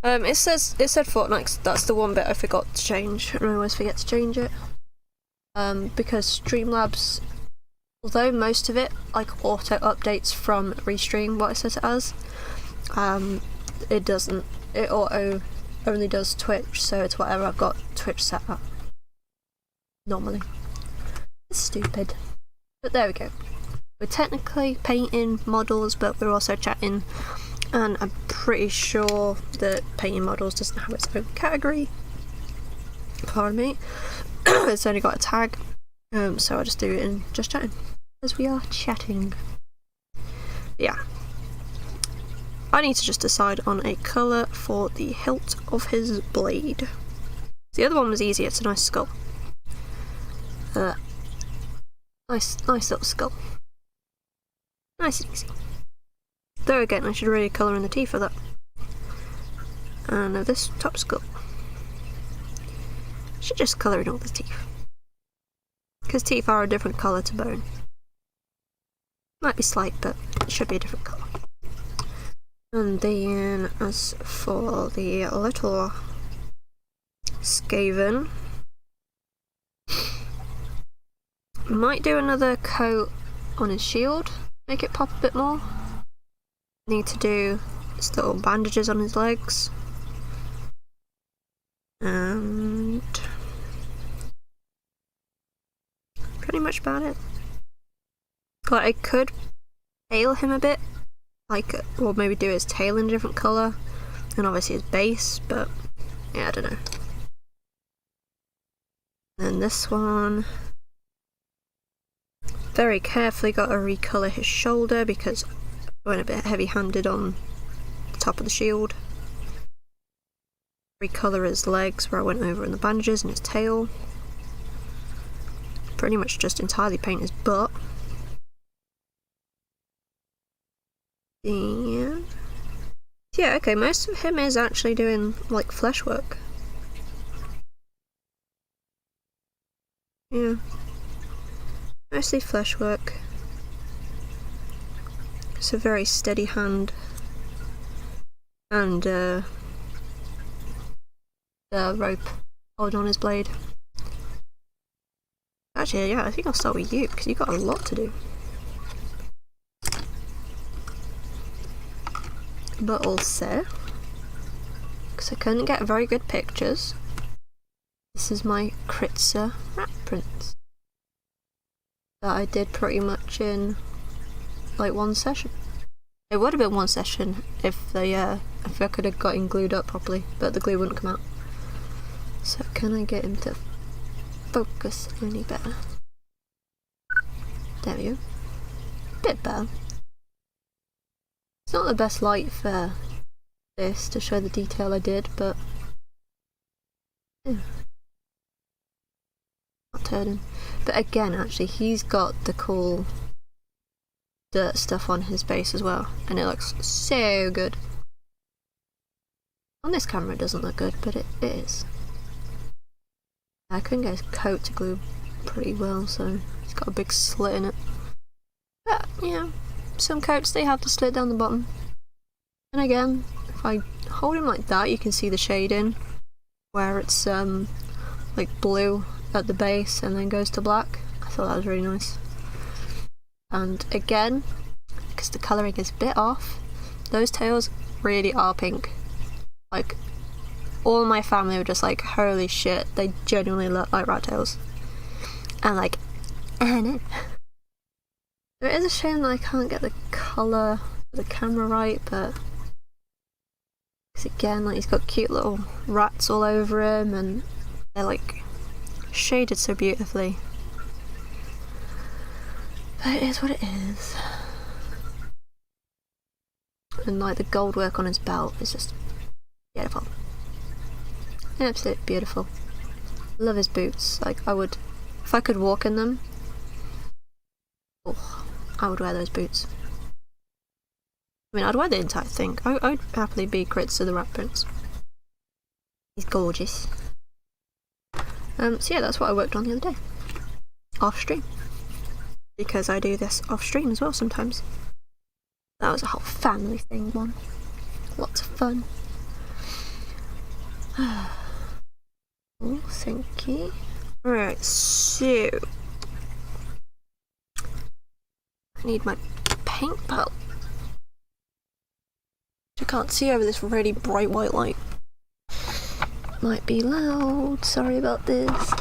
It said Fortnite. That's the one bit I forgot to change, and I always forget to change it. Because Streamlabs, although most of it like auto updates from Restream what it says it as, it doesn't. It auto only does Twitch, so it's whatever I've got Twitch set up normally. It's stupid, but there we go. We're technically painting models, but we're also chatting, and I'm pretty sure that painting models doesn't have its own category. Pardon me. It's only got a tag, so I'll just do it in just chatting, as we are chatting. Yeah. I need to just decide on a colour for the hilt of his blade. The other one was easy, it's a nice skull. Nice little skull. Nice and easy. Though again, I should really colour in the teeth for that. And this top skull. Should just colour in all the teeth. Because teeth are a different colour to bone. Might be slight, but it should be a different colour. And then, as for the little Skaven, might do another coat on his shield, make it pop a bit more. Need to do his little bandages on his legs. And pretty much about it. Like, I could pale him a bit, like, or maybe do his tail in a different colour, and obviously his base, but yeah, I don't know. And this one, very carefully got to recolour his shoulder because I went a bit heavy-handed on the top of the shield. Recolour his legs where I went over in the bandages, and his tail. Pretty much just entirely paint his butt. And yeah, okay, most of him is actually doing like flesh work. Yeah. Mostly flesh work. It's a very steady hand. And the rope holding on his blade. Actually, yeah, I think I'll start with you, because you've got a lot to do. But also, because I couldn't get very good pictures, this is my Kritzer rat prints that I did pretty much in like one session. It would have been one session if I could have got him glued up properly, but the glue wouldn't come out. So can I get him to focus any better? There we go. Bit better. It's not the best light for this to show the detail I did, but yeah. Not turning. But again, actually, he's got the cool dirt stuff on his base as well, and it looks so good. On this camera it doesn't look good, but it is. I couldn't get his coat to glue pretty well, so he's got a big slit in it. But yeah, some coats they have the slit down the bottom. And again, if I hold him like that, you can see the shading where it's like blue at the base and then goes to black. I thought that was really nice. And again, because the colouring is a bit off, those tails really are pink. Like, all my family were just like, holy shit, they genuinely look like rat tails. And like, it is a shame that I can't get the colour of the camera right, but because again, like, he's got cute little rats all over him, and they're like shaded so beautifully. But it is what it is. And like the gold work on his belt is just beautiful. Absolutely beautiful. Love his boots. Like, I would, if I could walk in them, oh, I would wear those boots. I mean, I'd wear the entire thing. I'd happily be Kritzer the Rat Prince. He's gorgeous. So yeah, that's what I worked on the other day. Off stream. Because I do this off stream as well sometimes. That was a whole family thing one. Lots of fun. Oh, thank you. Alright, so I need my paint palette. I can't see over this really bright white light. Might be loud, sorry about this.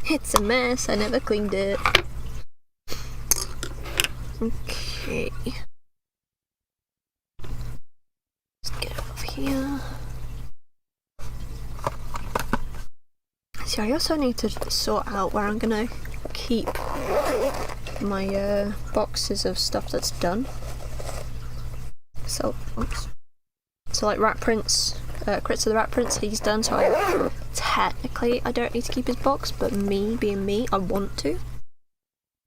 It's a mess, I never cleaned it. Okay. Let's get it over here. See, I also need to sort out where I'm gonna keep my boxes of stuff that's done. So, oops. So like Rat Prince, Crits of the Rat Prince, he's done, so technically I don't need to keep his box, but me, being me, I want to.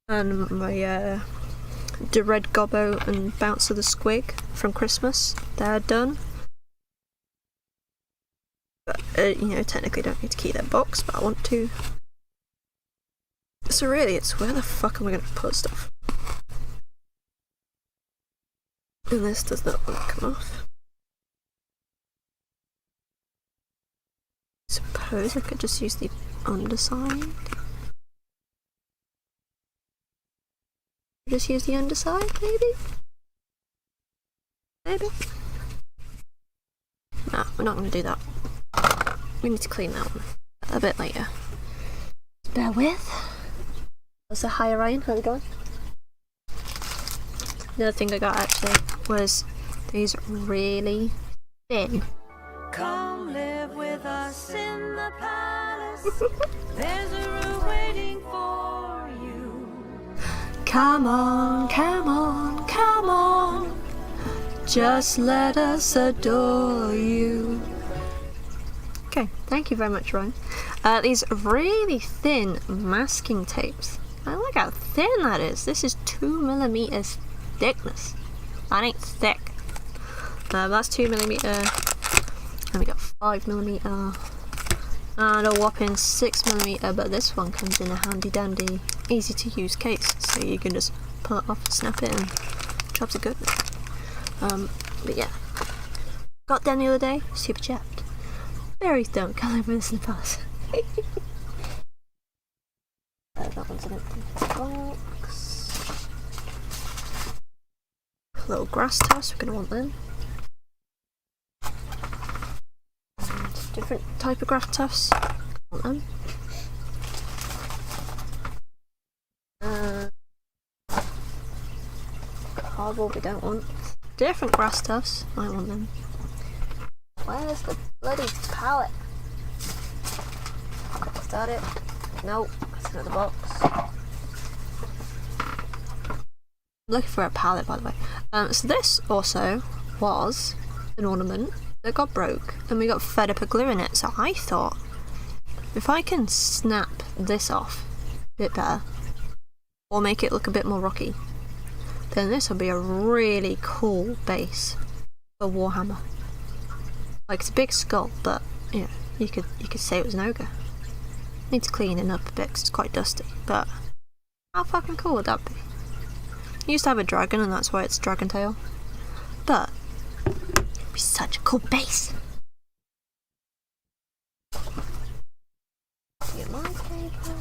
And my the Red Gobbo and Bounce of the Squig from Christmas, they're done. But, you know, technically don't need to keep that box, but I want to. So really, it's where the fuck am I going to put stuff? And this does not want to come off. Suppose I could just use the underside. Just use the underside, maybe? Maybe? No, we're not going to do that. We need to clean that one a bit later. Bear with. So hi Ryan, how's it going? Another thing I got actually was these really thin. Come live with us in the palace. There's a room waiting for you. Come on, come on, come on. Just let us adore you. Okay, thank you very much, Ryan. These really thin masking tapes. I like how thin that is. This is 2mm thickness. That ain't thick. That's 2mm. And we got 5mm. And a whopping 6mm. But this one comes in a handy dandy, easy to use case. So you can just pull it off, snap it, and jobs are good. But yeah. Got them the other day, super chapped. Very don't come over this in the past. That one's an empty box. Little grass tufts, we're going to want them. And different type of grass tufts, want them. Cardboard we don't want. Different grass tufts, I want them. Where's the bloody palette? Is that it? Nope, that's another box. I'm looking for a palette, by the way. So this also was an ornament that got broke and we got fed up with glue in it. So I thought, if I can snap this off a bit better, or make it look a bit more rocky, then this will be a really cool base for Warhammer. Like, it's a big skull, but you know, you could say it was an ogre. Need to clean it up a bit because it's quite dusty, but how fucking cool would that be? He used to have a dragon and that's why it's Dragon Tail. But it'd be such a cool base. Get my paper.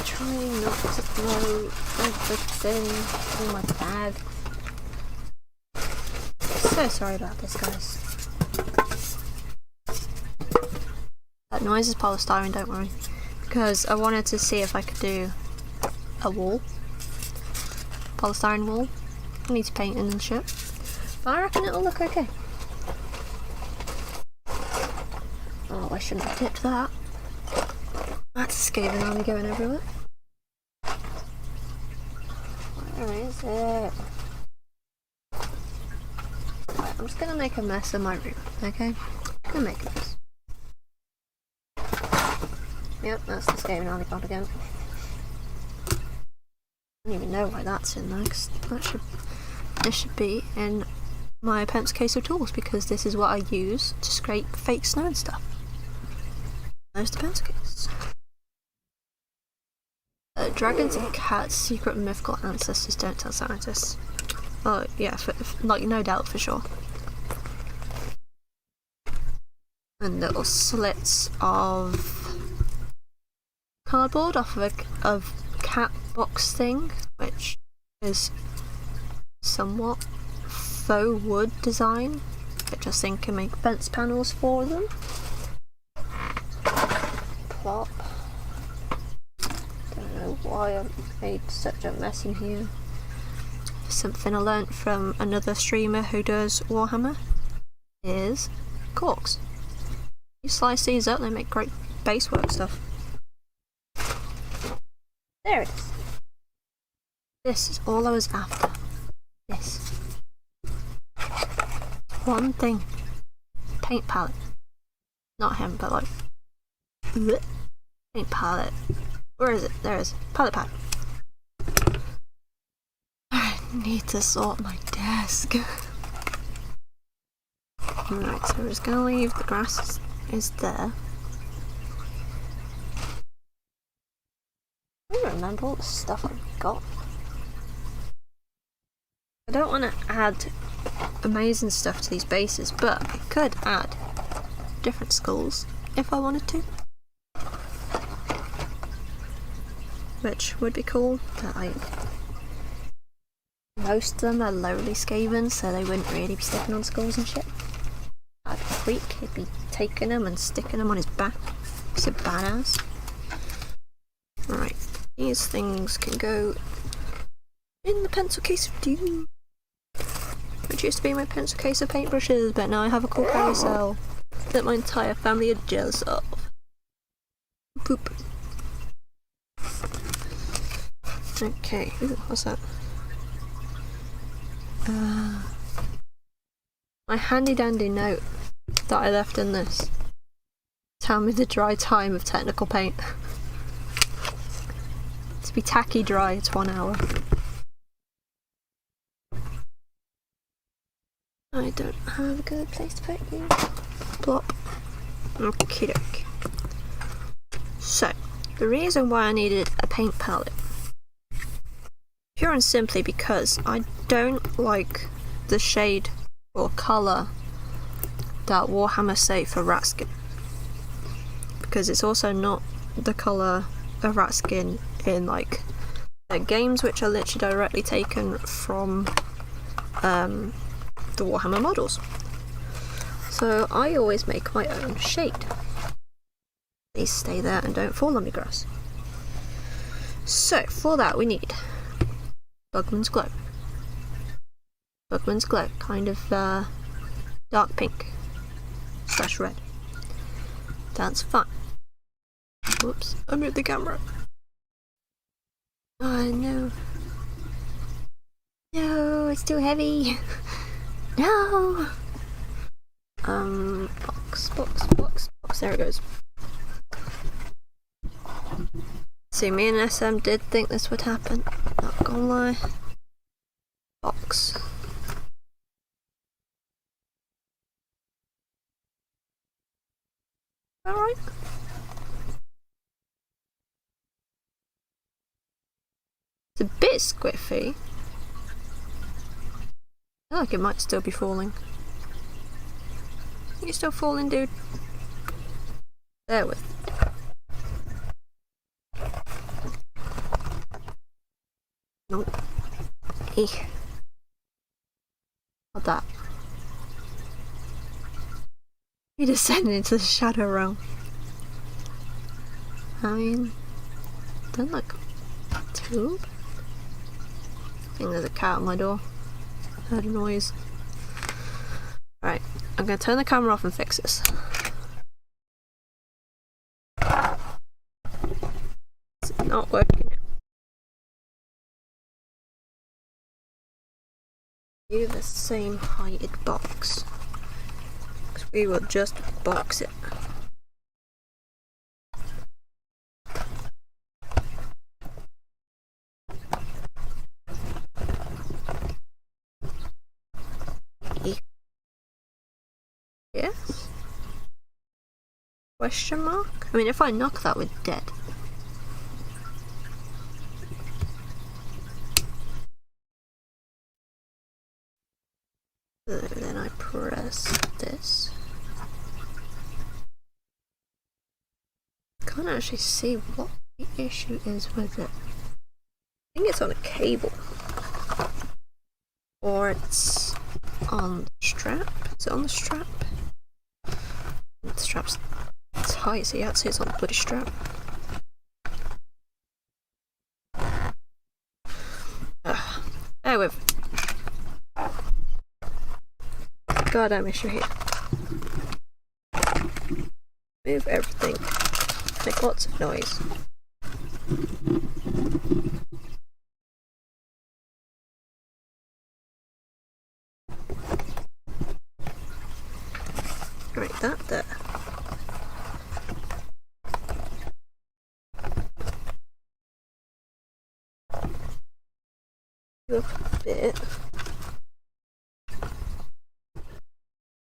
Trying not to throw everything in my bag. So sorry about this, guys. That noise is polystyrene, don't worry. Because I wanted to see if I could do a wall. Polystyrene wall. I need to paint it and shit. But I reckon it'll look okay. Oh, I shouldn't have tipped that. That's a scathing army going everywhere. Where is it? Right, I'm just gonna make a mess of my room, okay? I'm gonna make a mess. Yep, that's the scathing army card again. I don't even know why that's in there, because this should be in my pencil case of tools, because this is what I use to scrape fake snow and stuff. There's the pencil case. Dragons and cats, secret and mythical ancestors, don't tell scientists. Oh yeah, like no doubt for sure. And little slits of cardboard off of a cat box thing, which is somewhat faux wood design, which I think can make fence panels for them. Plop. Don't know why I made such a mess in here. Something I learnt from another streamer who does Warhammer is corks. You slice these up, they make great basework stuff. There it is. This is all I was after. This. One thing. Paint palette. Not him, but like... bleh. Paint palette. Where is it? There it is. Palette pad. I need to sort my desk. Alright, so we're just gonna leave the grass is there. I don't remember all the stuff I've got. I don't want to add amazing stuff to these bases, but I could add different skulls if I wanted to. Which would be cool, but most of them are lowly skaven, so they wouldn't really be sticking on skulls and shit. I'd freak, he'd be taking them and sticking them on his back. He's a badass. Right, these things can go in the pencil case of doom, which used to be my pencil case of paintbrushes, but now I have a cool carousel that my entire family are jealous of. Poop. Okay, ooh, what's that? My handy dandy note that I left in this. Tell me the dry time of technical paint. To be tacky dry, it's 1 hour. I don't have a good place to put you. Plop. Okie doke. So, the reason why I needed a paint palette, pure and simply because I don't like the shade or colour that Warhammer say for rat skin, because it's also not the colour of rat skin in like their games, which are literally directly taken from the Warhammer models. So I always make my own shade. These stay there and don't fall on my grass. So for that we need Bugman's Glow. Bugman's Glow, kind of dark pink / red. That's fine. Whoops, I moved the camera. Oh no. No, it's too heavy. No. Box. There it goes. See, me and SM did think this would happen. Not gonna lie. Box. Alright. It's a bit squiffy. I feel like it might still be falling. You're still falling, dude. There with. Nope. Eek. What that? You descended into the shadow realm. I mean, don't look too. I think there's a cat at my door. Heard a noise. Alright, I'm gonna turn the camera off and fix this. It's not working out. Do the same heighted box. Because we will just box it. Yes? Question mark? I mean, if I knock that, we're dead. can't actually see what the issue is with it. I think it's on a cable. Or it's on the strap. Is it on the strap? The strap's tight, so yeah, I'd say it's on the bloody strap. Bear with. Goddamn issue here. Move everything. Make lots of noise. Right, that there. Up a bit.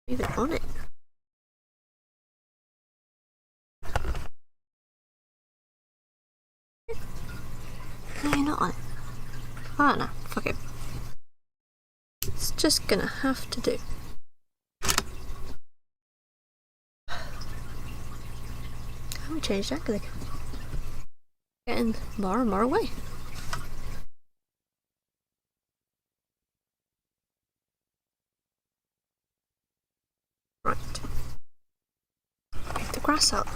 Leave it on it. No, you're not on it. Oh no, fuck it. It's just gonna have to do. How we change that? Like, getting more and more away. Right. Get the grass out.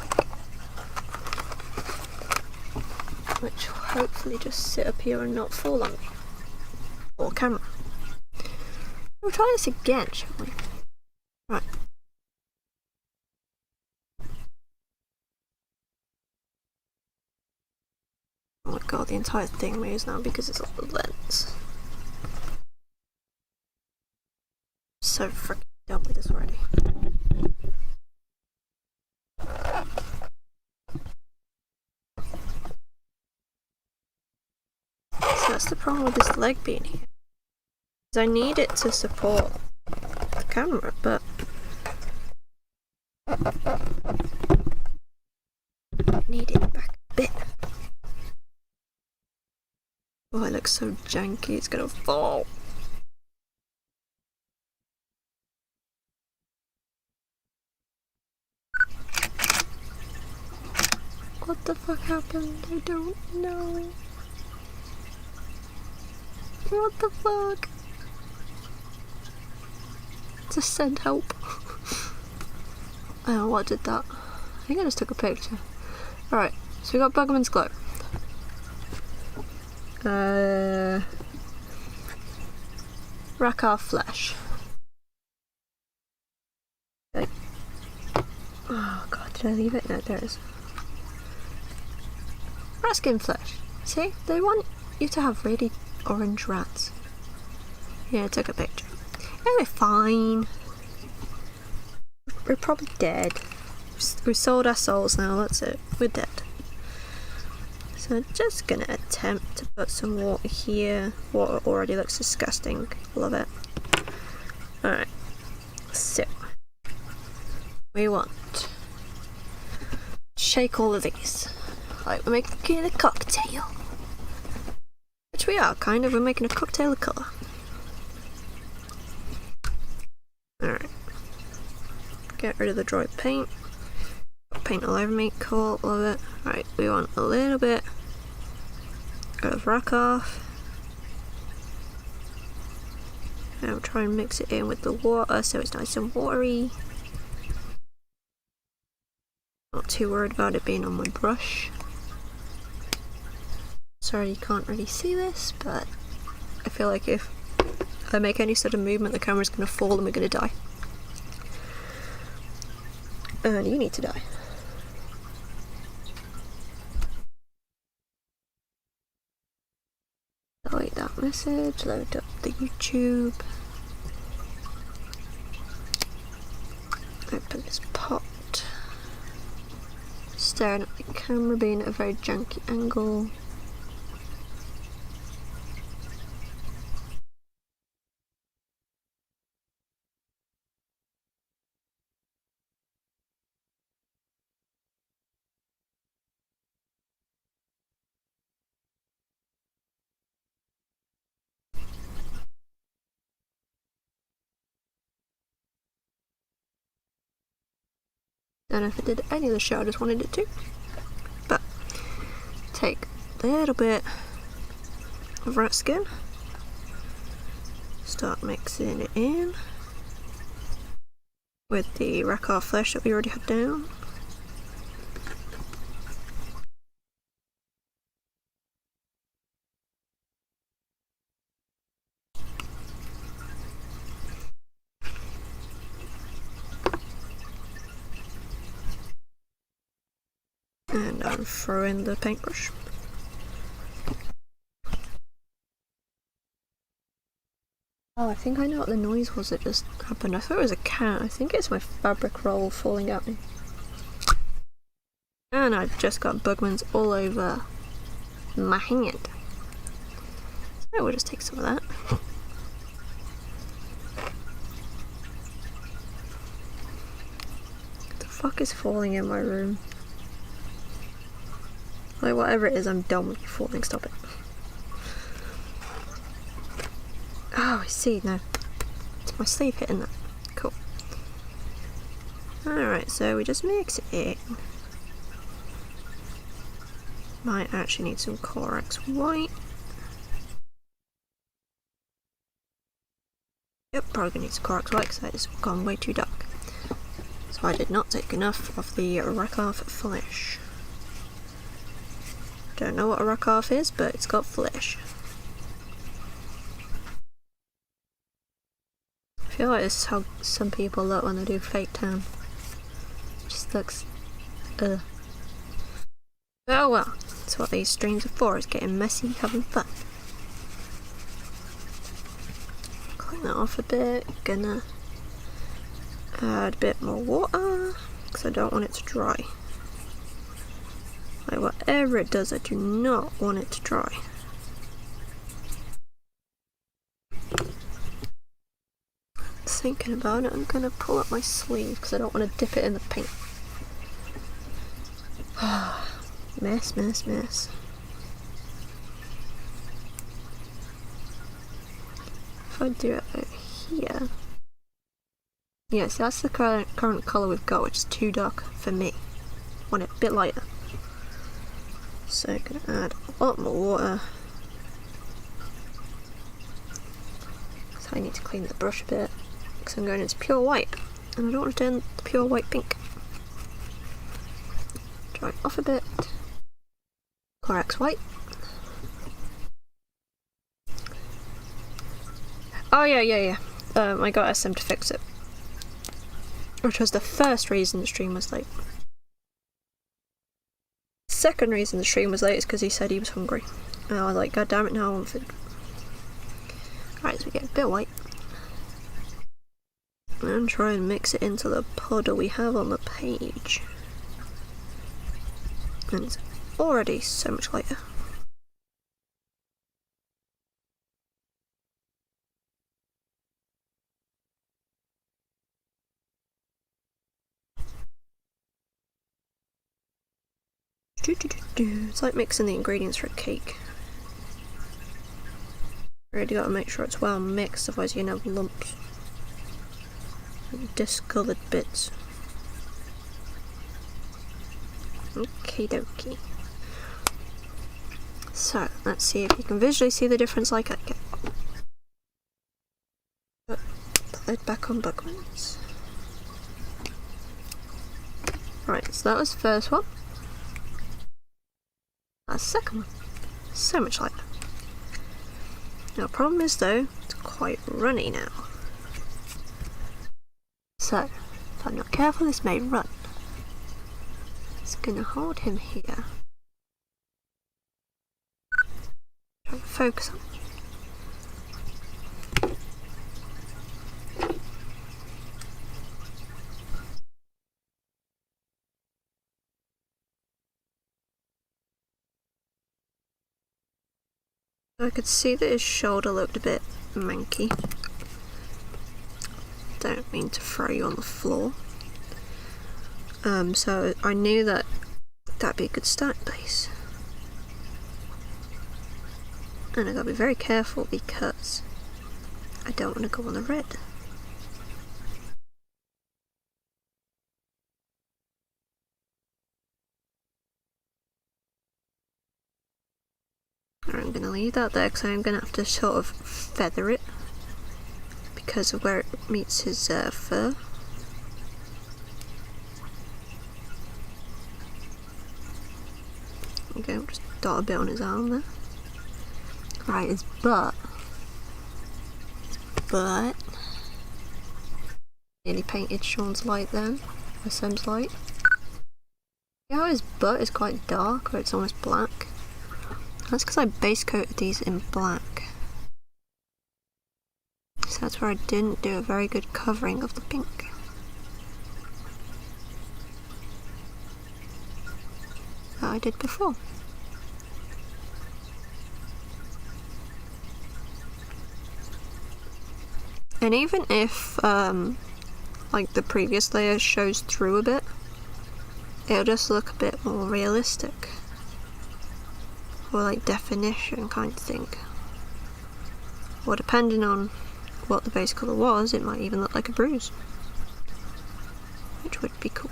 Which will hopefully just sit up here and not fall on me. Or camera. We'll try this again, shall we? Right. Oh my god, the entire thing moves now because it's on the lens. So freaking done with this already. So that's the problem with this leg being here. I need it to support the camera, but I need it back a bit. Oh, it looks so janky, it's gonna fall. What the fuck happened? I don't know. What the fuck? Just send help. Oh, what did that? I think I just took a picture. Alright, so we got Bugman's Glow. Rackar Flesh. Okay. Oh god, did I leave it? No, there it is. Raskin Flesh. See? They want you to have really orange rats. Yeah, I took a picture. Oh, we're fine. We're probably dead. We've sold our souls now, that's it. We're dead. So I'm just gonna attempt to put some water here. Water already looks disgusting. Love it. Alright. So we want shake all of these. Like we're making a cocktail. Which we are, kind of. We're making a cocktail of colour. Alright. Get rid of the dry paint. Got paint all over me. Cool, love it. Right, we want a little bit of Rackar. And we'll try and mix it in with the water so it's nice and watery. Not too worried about it being on my brush. Sorry you can't really see this, but I feel like if I make any sort of movement the camera's going to fall and we're going to die. And you need to die. Delete that message, load up the YouTube. Open this pot. Staring at the camera, being at a very janky angle. Don't know if it did any of the show, I just wanted it to. take a little bit of rat skin, start mixing it in with the racar flesh that we already had down. And I'm throwing the paintbrush. Oh, I think I know what the noise was that just happened. I thought it was a cat. I think it's my fabric roll falling at me. And I've just got bugmans all over my hand. So we'll just take some of that. What the fuck is falling in my room? Like, whatever it is, I'm done with you falling. Stop it. Oh, I see. No. It's my sleeve hitting that. Cool. Alright, so we just mix it in. Might actually need some Corax white. Yep, probably gonna need some Corax white because that has gone way too dark. So I did not take enough of the racar flesh. Don't know what a racar is, but it's got flesh. I feel like this is how some people look when they do fake tan. It just looks oh well, that's what these streams are for, is getting messy, having fun. Clean that off a bit, gonna add a bit more water, because I don't want it to dry. Like, whatever it does, I do not want it to dry. Thinking about it, I'm gonna pull up my sleeve because I don't want to dip it in the paint. Mess, mess, mess. If I do it over here. Yeah, see, that's the current colour we've got, which is too dark for me. I want it a bit lighter. So I'm gonna add a lot more water. So I need to clean the brush a bit. Because I'm going into pure white, and I don't want to turn the pure white pink. Dry it off a bit. Corax white. Oh yeah. I got SM to fix it. Which was the first reason the stream was late. Second reason the stream was late is because he said he was hungry. And I was like, God damn it, now I want food. Alright, so we get a bit of white. And try and mix it into the puddle we have on the page. And it's already so much lighter. It's like mixing the ingredients for a cake. Really gotta make sure it's well mixed, otherwise you're gonna have lumps. Discoloured bits. Okie dokie. So, let's see if you can visually see the difference like I can. Put the lid back on bugmans. Right, so that was the first one. That's the second one. So much lighter. Now, the problem is though, it's quite runny now. So, if I'm not careful, this may run. It's gonna hold him here. Try to focus on. I could see that his shoulder looked a bit manky. Don't mean to throw you on the floor. So I knew that that'd be a good start place. And I gotta be very careful because I don't want to go on the red. I'm going to leave that there because I'm going to have to sort of feather it because of where it meets his fur. Okay, just dot a bit on his arm there. Right, his butt. Nearly painted Sean's light then, my son's light. See how his butt is quite dark, or it's almost black? That's because I base coated these in black. So that's where I didn't do a very good covering of the pink. That I did before. And even if like the previous layer shows through a bit, it'll just look a bit more realistic, or like definition kind of thing. Or depending on what the base colour was, it might even look like a bruise, which would be cool.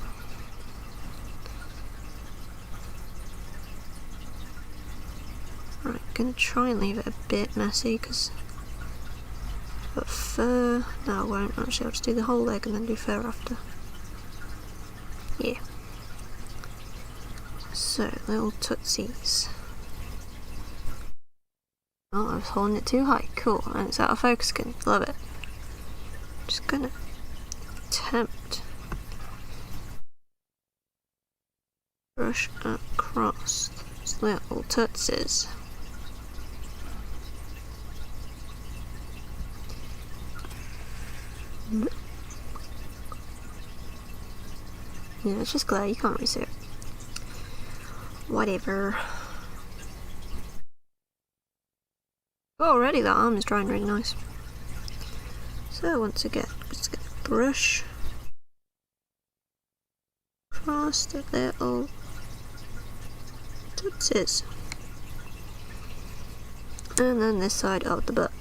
Right, I'm gonna try and leave it a bit messy because but fur, no I won't actually, I'll just do the whole leg and then do fur after. Yeah. So, little tootsies. Oh, I was holding it too high, cool, and it's out of focus again, love it. Just gonna attempt brush across those little tootsies. Yeah, it's just glare, you can't really see it. Whatever. Oh, already that arm is drying really nice. So once again, just gonna brush across the little tootsies. And then this side of the butt.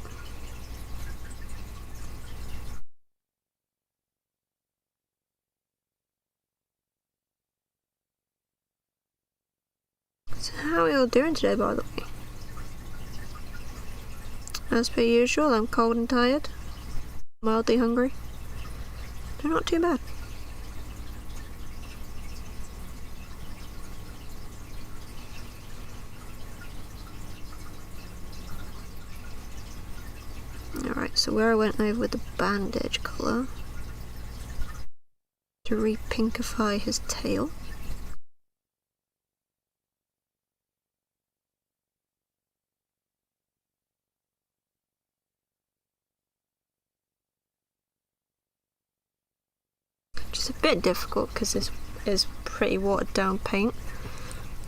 So how are we all doing today, by the way? As per usual, I'm cold and tired, mildly hungry. They're not too bad. Alright, so where I went over with the bandage colour to re-pinkify his tail. Which is a bit difficult because this is pretty watered down paint,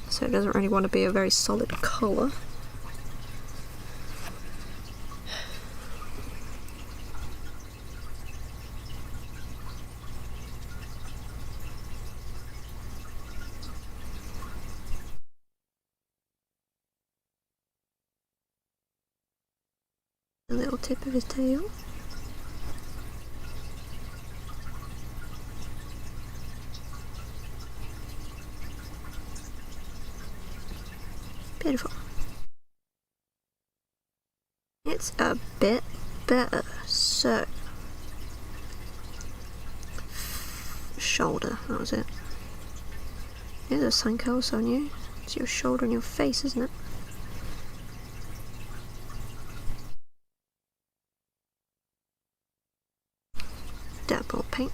so it doesn't really want to be a very solid colour. The little tip of his tail. Beautiful. It's a bit better. So, shoulder, that was it. Yeah, there's something else on you. It's your shoulder and your face, isn't it? Dab more paint.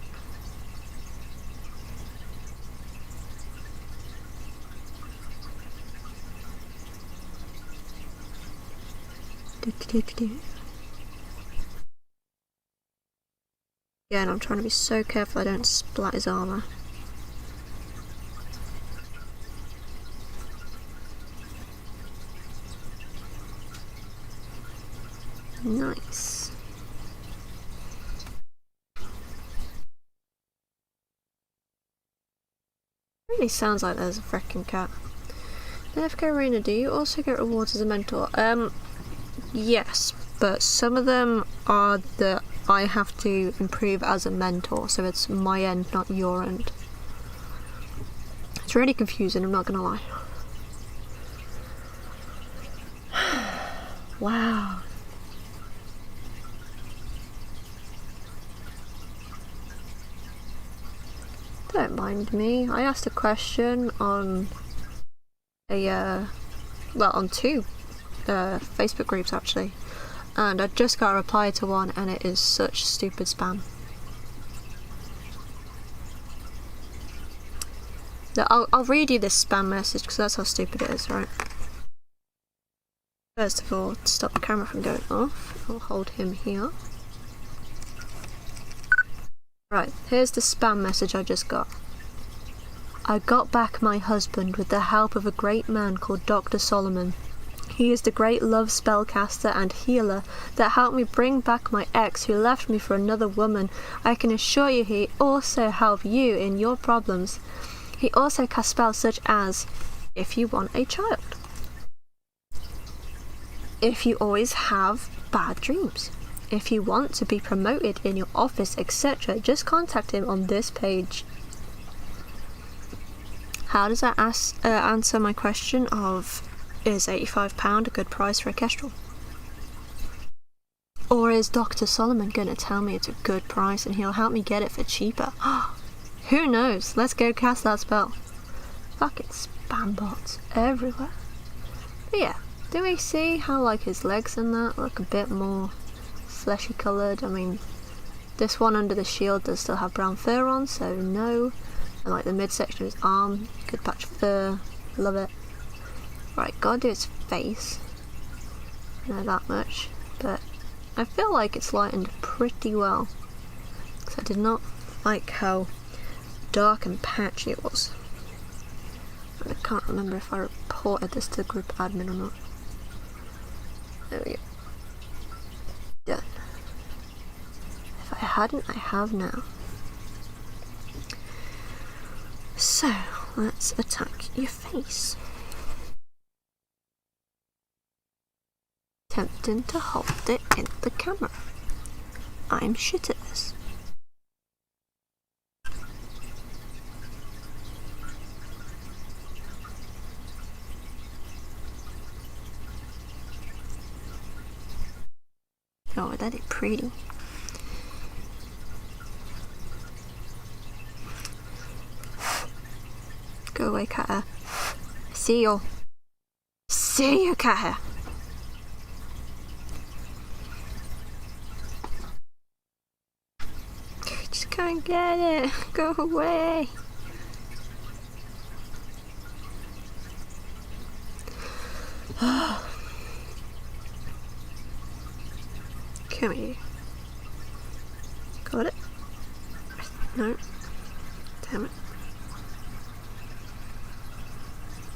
Yeah, and I'm trying to be so careful I don't splat his armour. Nice. Really sounds like there's a freaking cat. AFK Arena, do you also get rewards as a mentor? Yes, but some of them are that I have to improve as a mentor, so it's my end, not your end. It's really confusing, I'm not gonna lie. Wow. Don't mind me. I asked a question on on two Facebook groups actually, and I just got a reply to one, and it is such stupid spam. I'll read you this spam message because that's how stupid it is, right? First of all, to stop the camera from going off, I'll hold him here. Right, here's the spam message I just got. I got back my husband with the help of a great man called Dr. Solomon. He is the great love spellcaster and healer that helped me bring back my ex who left me for another woman. I can assure you he also helped you in your problems. He also casts spells such as, if you want a child, if you always have bad dreams, if you want to be promoted in your office, etc., just contact him on this page. How does that answer my question of, is £85 a good price for a kestrel? Or is Dr. Solomon going to tell me it's a good price and he'll help me get it for cheaper? Who knows? Let's go cast that spell. Fucking spam bots everywhere. But yeah, do we see how like his legs and that look a bit more fleshy coloured? I mean, this one under the shield does still have brown fur on, so no. And like the midsection of his arm, good patch of fur, love it. Right, gotta do his face. I know that much, but I feel like it's lightened pretty well. Because I did not like how dark and patchy it was. I can't remember if I reported this to the group admin or not. There we go. Done. If I hadn't, I have now. So, let's attack your face. Tempting to hold it in the camera. I'm shit at this. Oh, that is pretty. Go away, cat hair. See you. See you, cat hair. Just can't get it. Go away. Come here. Got it? No. Damn it.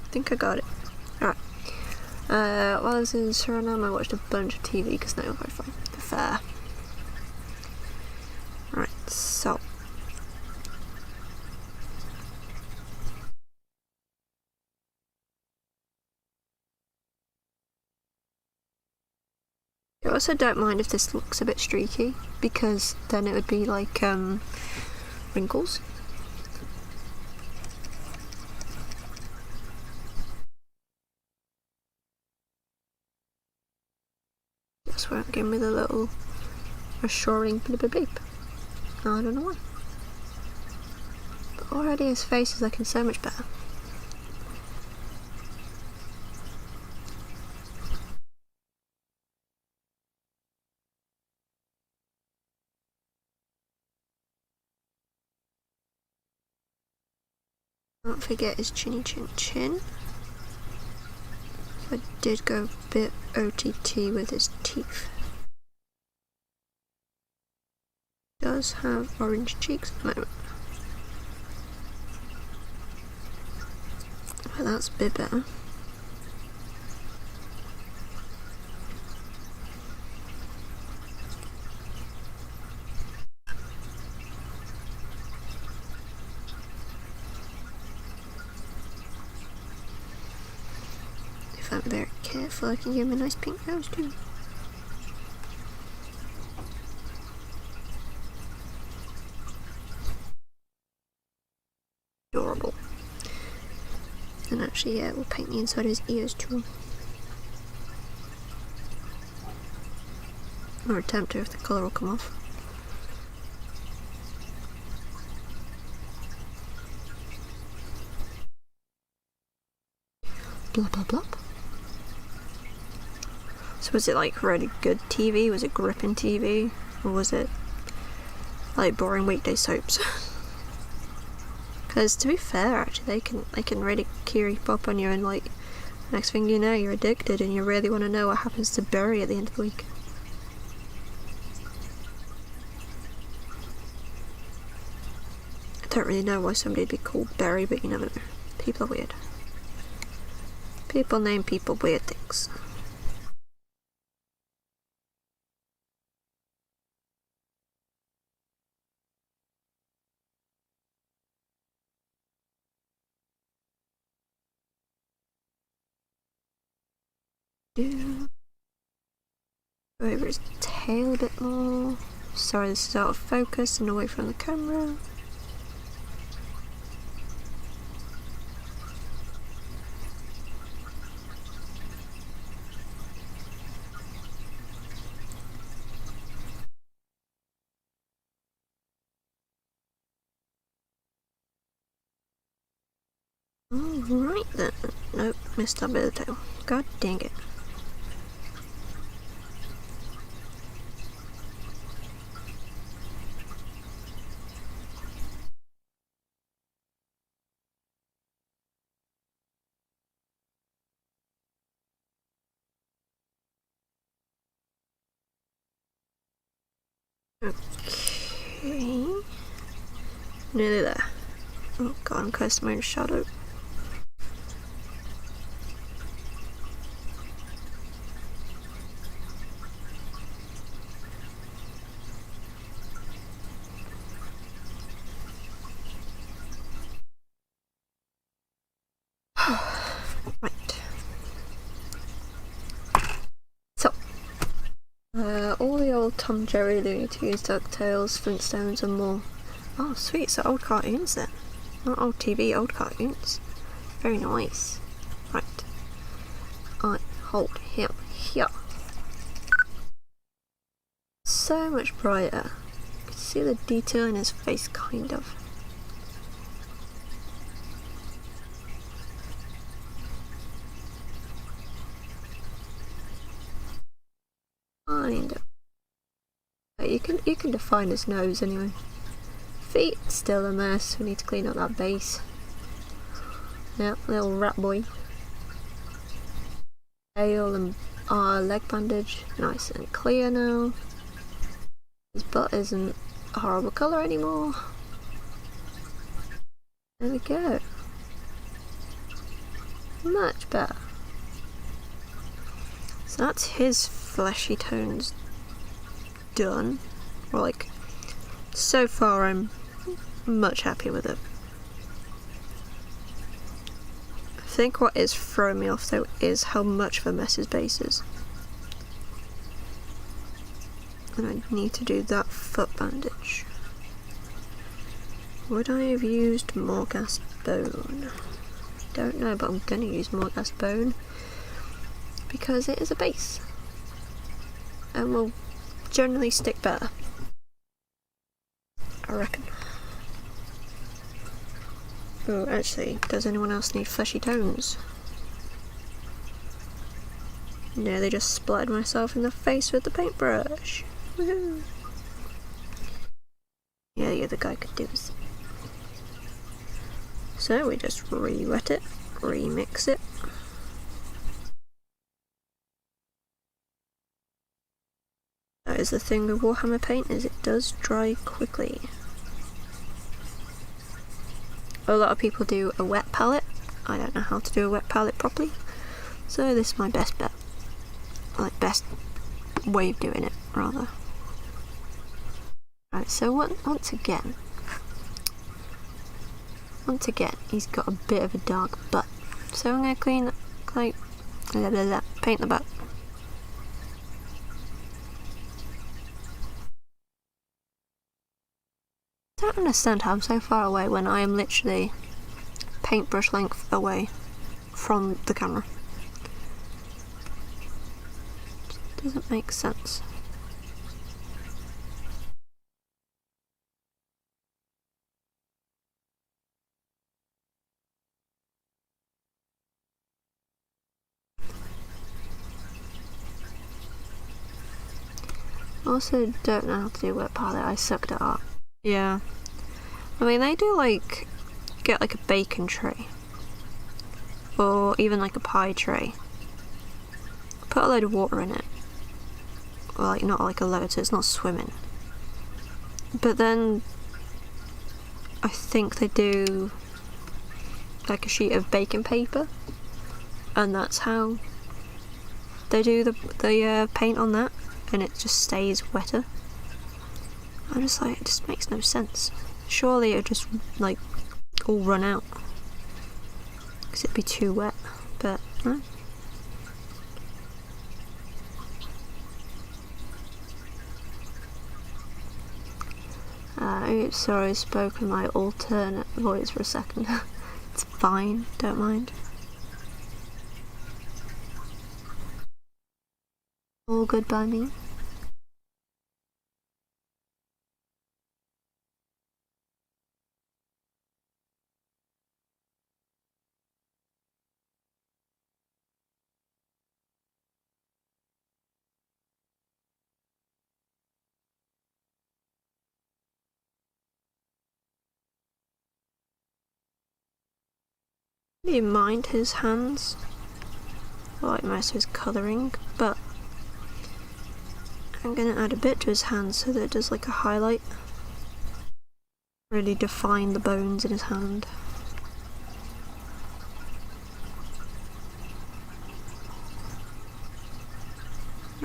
I think I got it. Alright. While I was in Suriname, I watched a bunch of TV because no Wi-Fi. Fair. Right, so. I also don't mind if this looks a bit streaky, because then it would be like wrinkles. That's where it gave me the little reassuring bleep bleep bleep. I don't know why. But already his face is looking so much better. Don't forget his chinny chin chin. I did go a bit OTT with his teeth. Does have orange cheeks at the moment. Well, that's a bit better. If I'm very careful, I can give him a nice pink nose too. Adorable. And actually, yeah, we'll paint the inside of his ears too. Or attempt to if the colour will come off. Blah blah blah. So was it like really good TV? Was it gripping TV? Or was it like boring weekday soaps? Because to be fair, actually, they can really creep up on you, and like next thing you know, you're addicted and you really want to know what happens to Barry at the end of the week. I don't really know why somebody'd be called Barry, but you never know. People are weird. People name people weird things. Go over his tail a bit more. Sorry, this is out of focus and away from the camera. Alright then. Nope, missed that bit of the tail. God dang it. Okay. Nearly there. Oh god, I'm casting my own shadow. Right. So, all the old Tom, Jerry, Looney Tunes, DuckTales, Flintstones and more. Oh sweet, so old cartoons then. Not old TV, old cartoons. Very nice. Right. I hold him here. So much brighter. You can see the detail in his face, kind of. Kind of. You can define his nose anyway. Feet still a mess. We need to clean up that base. Yeah, little rat boy. Tail and leg bandage, nice and clear now. His butt isn't a horrible colour anymore. There we go. Much better. So that's his fleshy tones done. Or like, so far I'm much happier with it. I think what is throwing me off though is how much of a mess his base is. And I need to do that foot bandage. Would I have used Morghast bone? Don't know, but I'm gonna use Morghast bone because it is a base and will generally stick better, I reckon. Oh, actually, does anyone else need fleshy tones? No, they just splattered myself in the face with the paintbrush. Woohoo! Yeah, the other guy could do this. So we just re-wet it, remix it. That is the thing with Warhammer paint, is it does dry quickly. A lot of people do a wet palette. I don't know how to do a wet palette properly, so this is my best bet. Like, best way of doing it, rather. Right, so once again, he's got a bit of a dark butt. So I'm going to clean, like, paint the butt. I don't understand how I'm so far away when I am literally paintbrush length away from the camera. Doesn't make sense. also don't know how to do word palette. I sucked at art. Yeah. I mean, they do like get like a bacon tray, or even like a pie tray. Put a load of water in it, or like not like a load, so it's not swimming. But then I think they do like a sheet of baking paper, and that's how they do the paint on that, and it just stays wetter. I'm just like, it just makes no sense. Surely it would just like all run out because it'd be too wet, but no. Oops, sorry, I spoke in my alternate voice for a second. It's fine, don't mind. All good by me. I didn't mind his hands. I like most of his colouring, but I'm gonna add a bit to his hands so that it does like a highlight. Really define the bones in his hand.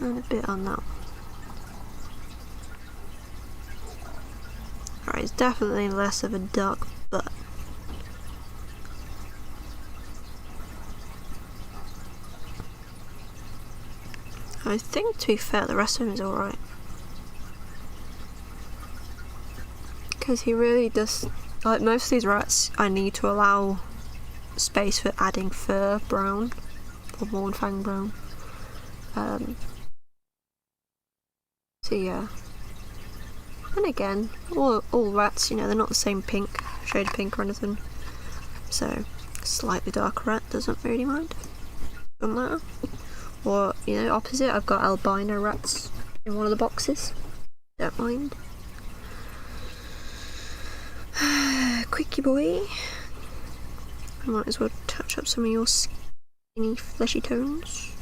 And a bit on that. Alright, it's definitely less of a dark butt. I think, to be fair, the rest of him is alright. Because he really does, like most of these rats, I need to allow space for adding fur brown, or Mornfang brown. So yeah. And again, all rats, you know, they're not the same pink, shade of pink or anything. So, slightly darker rat doesn't really mind. Doesn't matter. Or, you know, opposite, I've got albino rats in one of the boxes. Don't mind. Quickie boy. Might as well touch up some of your skinny, fleshy tones.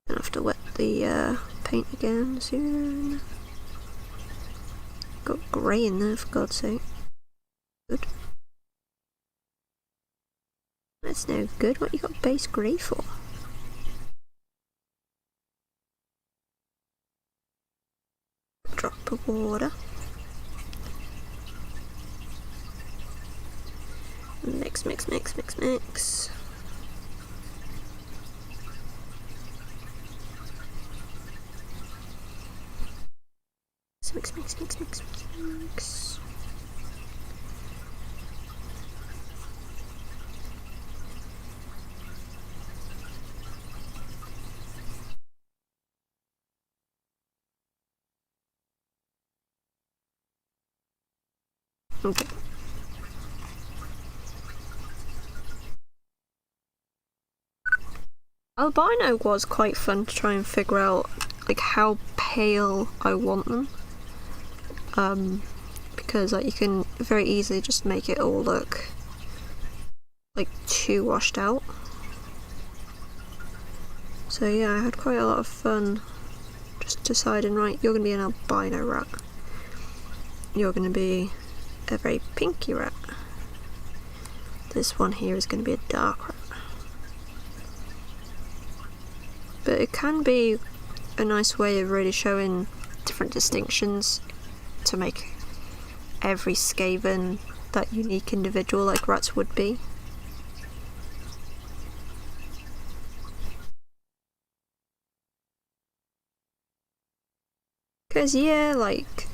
Gonna have to wet the paint again soon. Got grey in there, for God's sake. Good. That's no good. What you got base grey for? Drop of water. Mix, mix, mix, mix, mix. Mix, mix, mix, mix, mix, mix. Okay. Albino was quite fun to try and figure out like how pale I want them. Because like you can very easily just make it all look like too washed out. So yeah, I had quite a lot of fun just deciding, right, you're gonna be an albino rat. You're gonna be a very pinky rat. This one here is gonna be a dark rat. But it can be a nice way of really showing different distinctions to make every Skaven that unique individual like rats would be. Because yeah, like,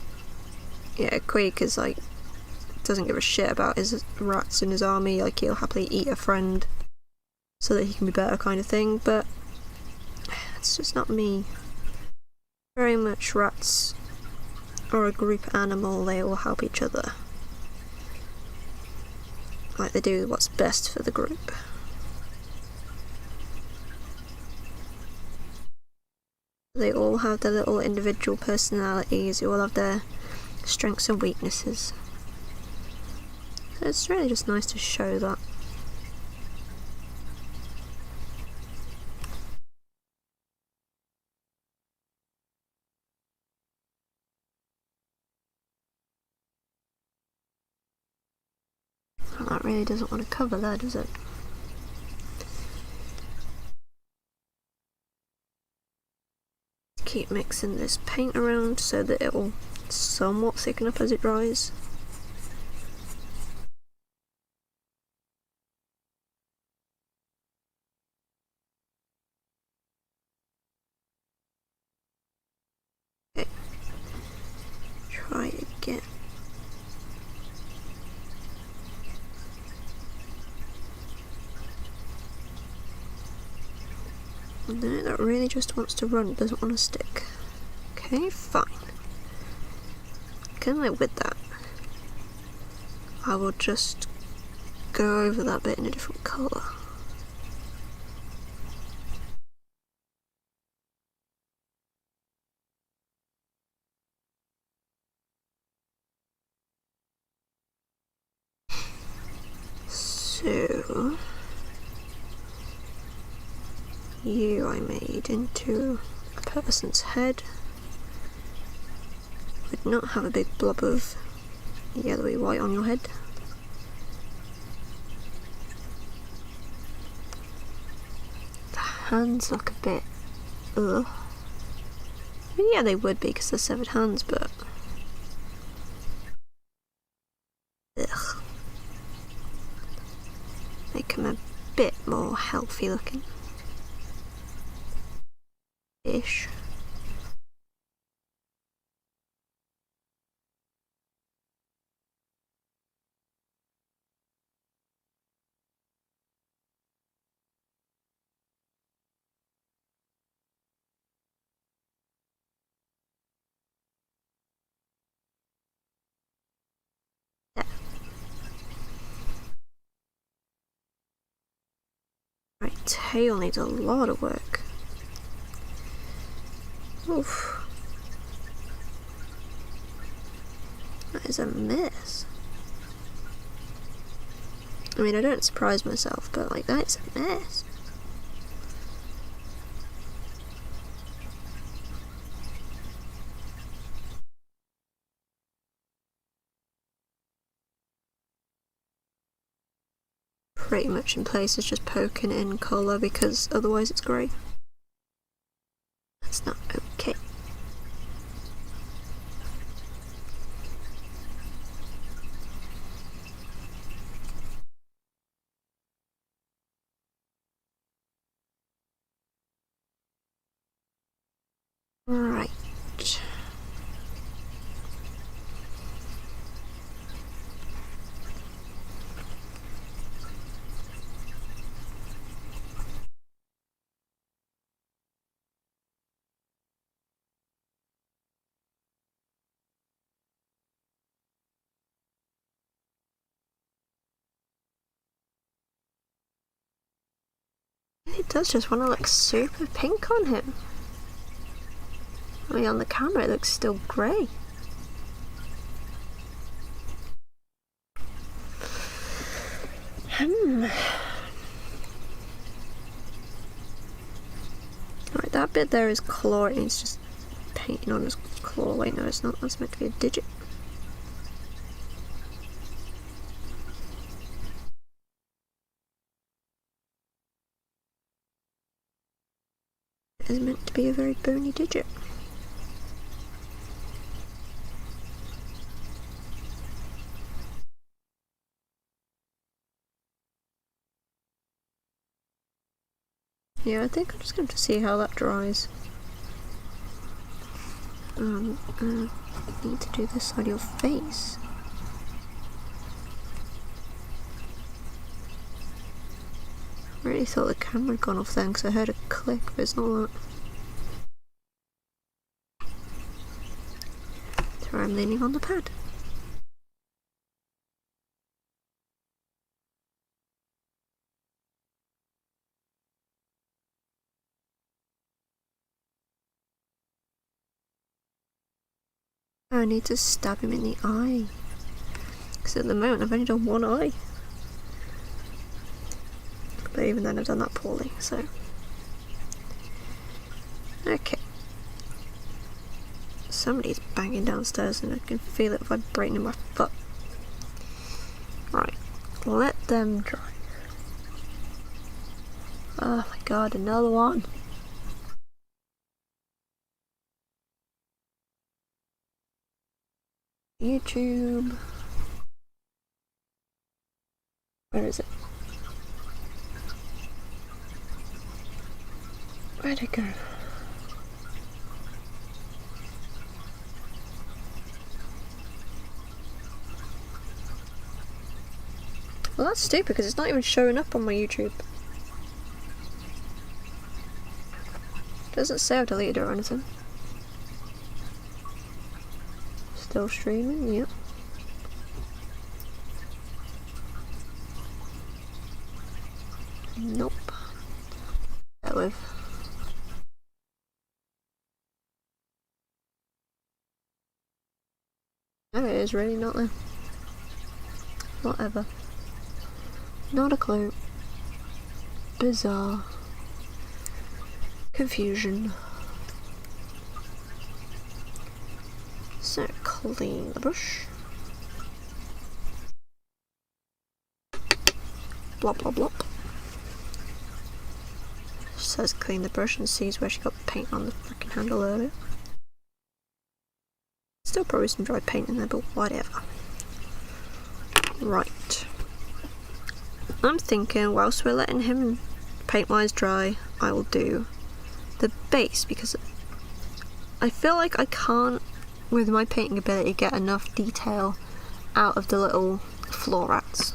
yeah, Quake is like, doesn't give a shit about his rats in his army, like he'll happily eat a friend so that he can be better kind of thing, but it's just not me. Very much rats are a group animal, they all help each other. Like they do what's best for the group. They all have their little individual personalities, they all have their strengths and weaknesses. So it's really just nice to show that. Well, that really doesn't want to cover there, does it? Keep mixing this paint around so that it will somewhat thicken up as it dries. Okay, try again. No, that really just wants to run, doesn't want to stick. Okay, fine. Can I with that? I will just go over that bit in a different colour. So you I made into a person's head. Would not have a big blob of yellowy white on your head. The hands look a bit ugh. I mean, yeah, they would be because they're severed hands, but ugh. Make them a bit more healthy looking. Ish. Yeah. Right, tail needs a lot of work. Oof. That is a mess. I mean, I don't surprise myself, but like, that's a mess. Pretty much in place, it's just poking in colour because otherwise it's grey. That's not okay. Right. It does just want to look super pink on him. I mean, on the camera it looks still grey. Right, that bit there is claw, and he's just painting on his claw. Wait, no, it's not. That's meant to be a digit. It is meant to be a very bony digit. Yeah, I think I'm just going to see how that dries. Need to do this side of your face. I really thought the camera had gone off then because I heard a click, but it's not that. So I'm leaning on the pad. I need to stab him in the eye. Because at the moment I've only done one eye. But even then I've done that poorly, so. Okay. Somebody's banging downstairs and I can feel it vibrating in my foot. Right. Let them dry. Oh my god, another one. YouTube. Where is it? Where'd it go? Well, that's stupid because it's not even showing up on my YouTube. Doesn't say I've deleted it or anything. Still streaming, yep. Nope. That with. No, it is really not there. Whatever. Not a clue. Bizarre. Confusion. So, clean the brush. Blop, blop, blop. She says clean the brush and sees where she got paint on the freaking handle earlier. Still probably some dry paint in there, but whatever. Right. I'm thinking whilst we're letting him paint-wise dry, I will do the base because I feel like I can't, with my painting ability, get enough detail out of the little floor rats.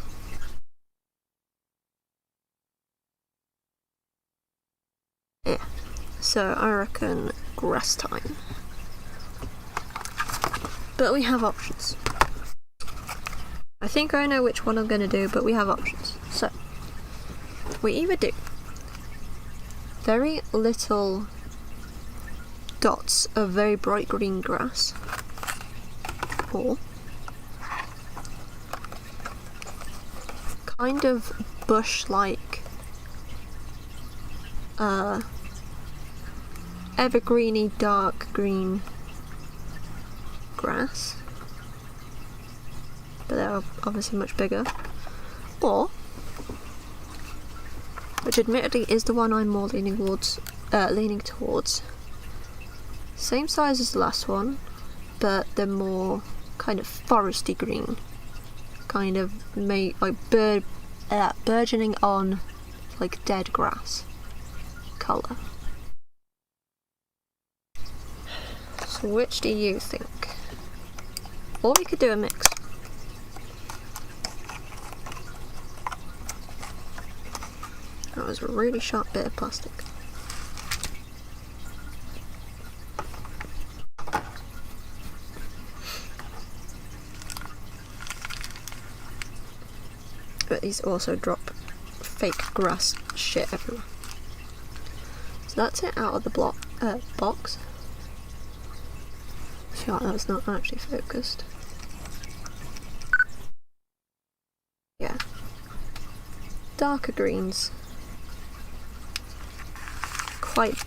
Yeah, so I reckon grass time. But we have options. I think I know which one I'm going to do, but we have options. So, we either do very little dots of very bright green grass, or kind of bush-like, evergreeny dark green grass, but they're obviously much bigger, or, which admittedly is the one I'm more leaning towards, same size as the last one, but they're more kind of foresty green, kind of burgeoning on like dead grass colour. So which do you think? Or we could do a mix. That was a really sharp bit of plastic. But these also drop fake grass shit everywhere. So that's it out of the box. I feel like that's not actually focused. Yeah. Darker greens. Quite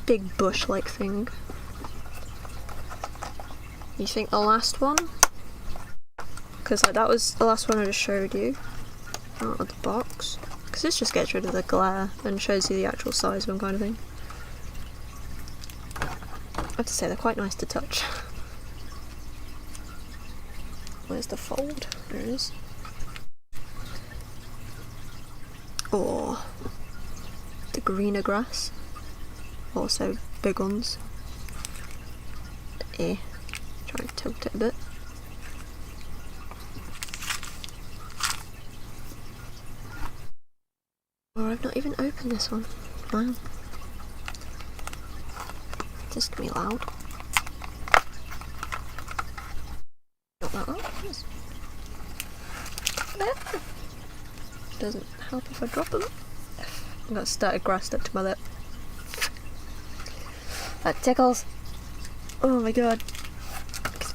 big bush-like thing. You think the last one? Because like that was the last one I just showed you out of the box. Because this just gets rid of the glare and shows you the actual size of them, kind of thing. I have to say they're quite nice to touch. Where's the fold? There it is. Or the greener grass. Also big ones. Try and tilt it a bit. Or I've not even opened this one. Wow. This can be loud. Not that loud. Yes. Doesn't help if I drop them. I've got started grass stuck to my lip. That tickles. Oh my god.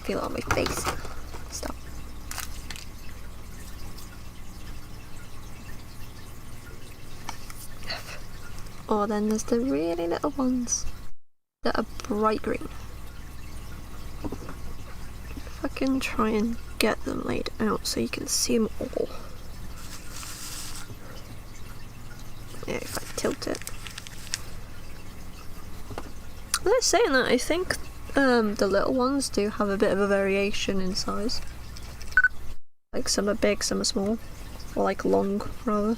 feel it on my face. Stop. Or then there's the really little ones that are bright green. If I can try and get them laid out so you can see them all. Yeah, if I tilt it. Well, saying that, I think the little ones do have a bit of a variation in size. Like some are big, some are small. Or like long, rather.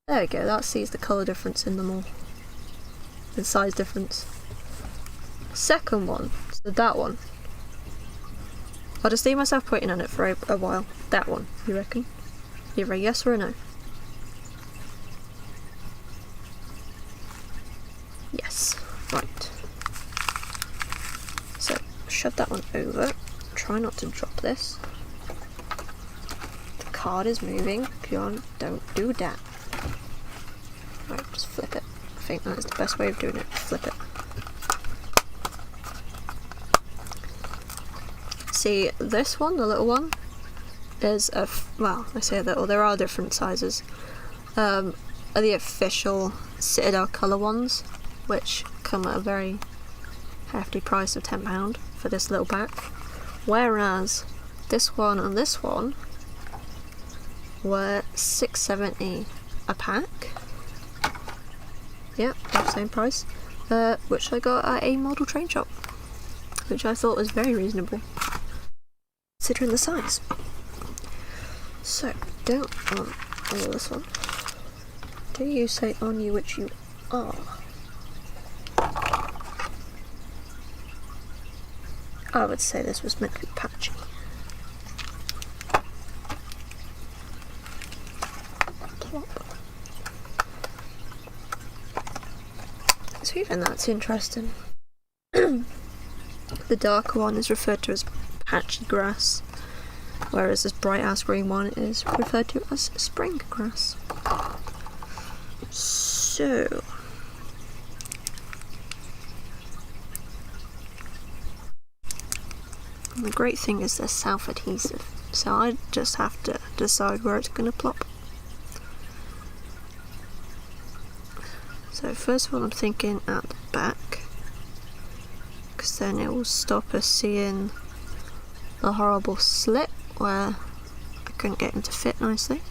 There we go, that sees the colour difference in them all. The size difference. Second one, so that one. I'll just leave myself putting on it for a while. That one, you reckon? Either a yes or a no? Yes. Right. So, shove that one over. Try not to drop this. The card is moving. Come on, don't do that. Right, just flip it. I think that is the best way of doing it. Flip it. See, this one, the little one, is well, I say little, there are different sizes. Are the official Citadel colour ones, which come at a very hefty price of £10 for this little pack. Whereas this one and this one were $6.70 a pack. Yep, the same price. Which I got at a model train shop, which I thought was very reasonable, considering the size. So, don't on all this one. Do you say on you which you are? I would say this was meant to be patchy. Plop. So even that's interesting. The darker one is referred to as Patchy Grass, whereas this bright ass green one is referred to as spring grass. So the great thing is they're self-adhesive, so I just have to decide where it's going to plop. So first of all I'm thinking at the back, because then it will stop us seeing the horrible slit where I couldn't get him to fit nicely.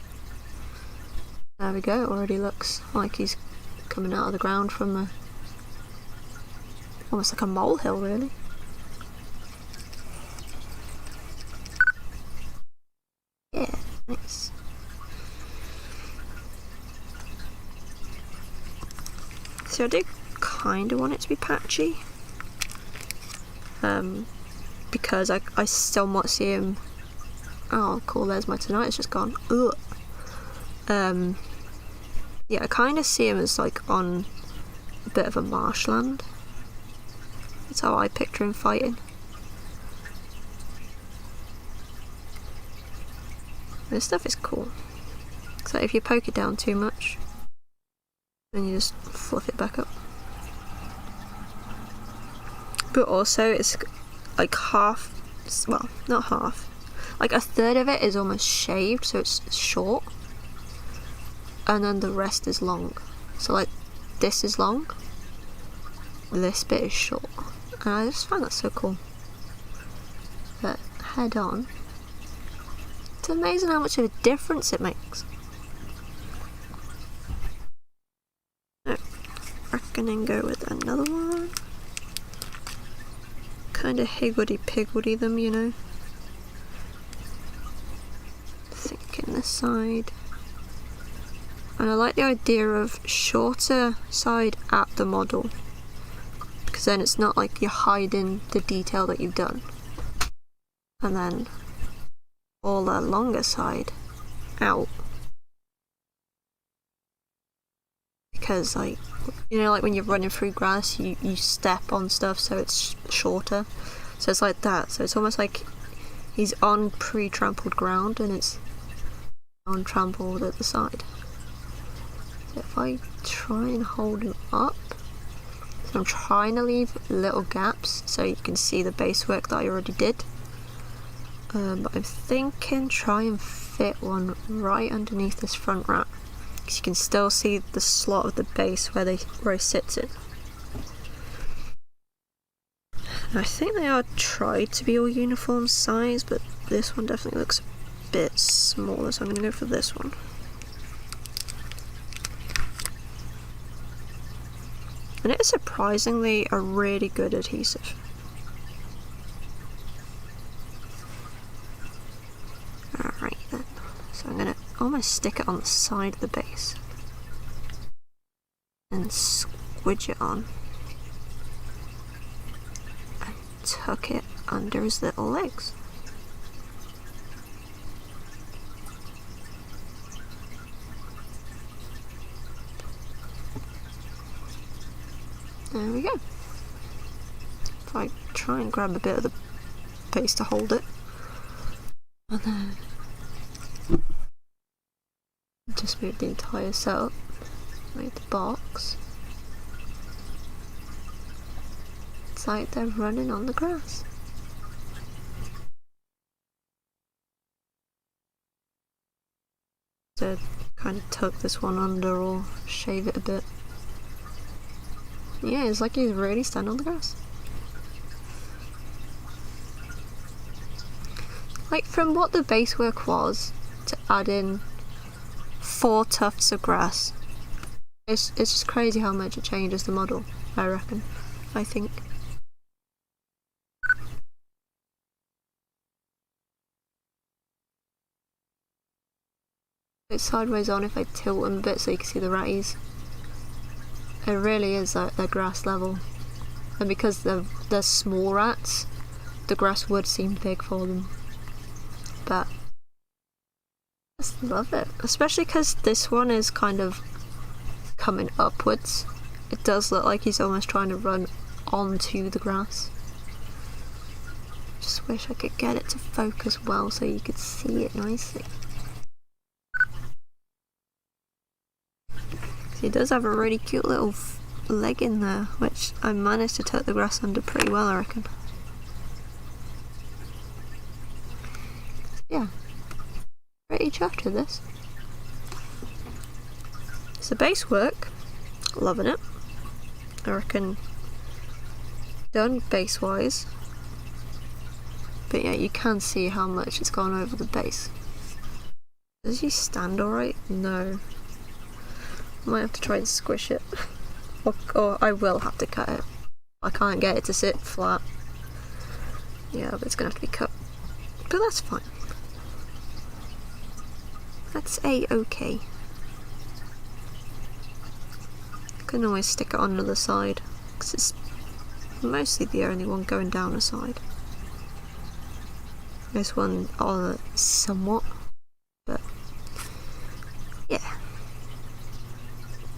There we go, it already looks like he's coming out of the ground from a, almost like a molehill really. Yeah, nice. So I do kind of want it to be patchy, because I still might see him. Oh cool, there's my tonight, it's just gone. Ugh. Yeah, I kind of see him as like on a bit of a marshland. That's how I picture him fighting. This stuff is cool. So if you poke it down too much, then you just fluff it back up. But also it's like half, well not half, like a third of it is almost shaved, so it's short, and then the rest is long. So like this is long, this bit is short, and I just find that so cool. But head on, it's amazing how much of a difference it makes. So, I reckon go with another one. Kind of higgledy-piggledy them, you know. Thinking this side. And I like the idea of shorter side at the model, because then it's not like you're hiding the detail that you've done. And then all the longer side out. Because like, you know, like when you're running through grass, you step on stuff so it's shorter. So it's like that. So it's almost like he's on pre-trampled ground and it's untrampled at the side. So if I try and hold him up, So I'm trying to leave little gaps so you can see the base work that I already did. But I'm thinking try and fit one right underneath this front rat, because you can still see the slot of the base where he sits in. And I think they are tried to be all uniform size, but this one definitely looks a bit smaller, so I'm going to go for this one. And it is surprisingly a really good adhesive. Alright then, so I'm going to almost stick it on the side of the base and squidge it on and tuck it under his little legs. There we go. If I try and grab a bit of the base to hold it, and then just move the entire setup, make the box. It's like they're running on the grass. So kind of tuck this one under or shave it a bit. Yeah, it's like he's really standing on the grass. Like, from what the base work was to add in 4 tufts of grass, it's just crazy how much it changes the model, I reckon. I think. It's sideways on if I tilt them a bit so you can see the ratties. It really is at their grass level, and because they're small rats, the grass would seem big for them. But I just love it, especially because this one is kind of coming upwards. It does look like he's almost trying to run onto the grass. Just wish I could get it to focus well so you could see it nicely. He does have a really cute little leg in there, which I managed to tuck the grass under pretty well, I reckon. Yeah, pretty chuffed with this. So base work, loving it. I reckon done base wise, but yeah, you can see how much it's gone over the base. Does he stand alright? No. Might have to try and squish it, or I will have to cut it. I can't get it to sit flat. Yeah, but it's gonna have to be cut. But that's fine. That's a-okay. I can always stick it on the other side, because it's mostly the only one going down the side. This one, somewhat, but yeah.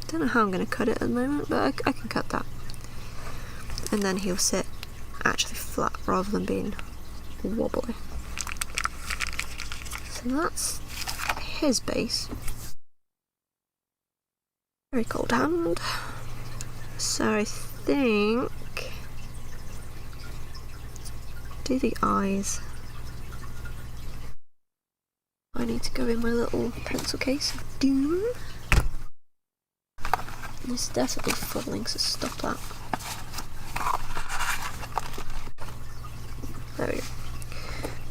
Don't know how I'm going to cut it at the moment, but I can cut that. And then he'll sit actually flat rather than being wobbly. So that's his base. Very cold hand. So I think do the eyes. I need to go in my little pencil case of doom. It's definitely falling, so stop that. There we go.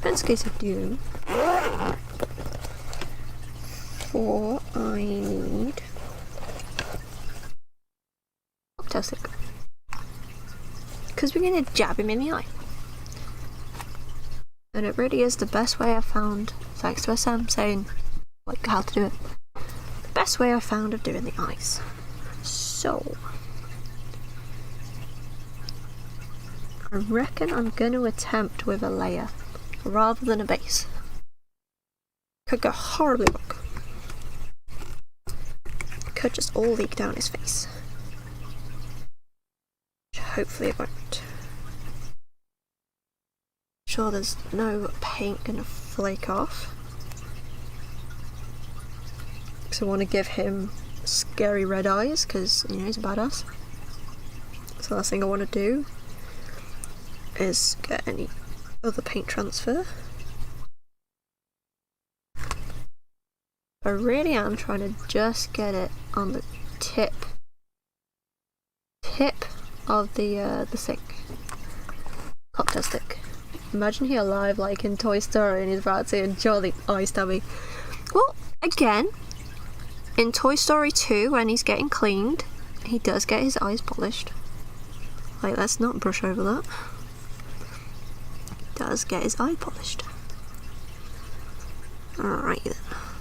Pencil case of doom. For I need cocktail stick, because we're going to jab him in the eye. And it really is the best way I've found, thanks to Sam saying like how to do it, the best way I found of doing the eyes. So I reckon I'm going to attempt with a layer rather than a base. Could go horribly wrong. Could just all leak down his face. Which hopefully it won't. Sure there's no paint gonna flake off. Because I want to give him scary red eyes, because you know he's a badass. So the last thing I want to do is get any other paint transfer. I really am trying to just get it on the tip of the stick. Cocktail stick. Imagine he alive like in Toy Story and he's about to enjoy the eye stabby. Well, again, in Toy Story 2 when he's getting cleaned, he does get his eyes polished. Like, let's not brush over that. He does get his eye polished. Alright then.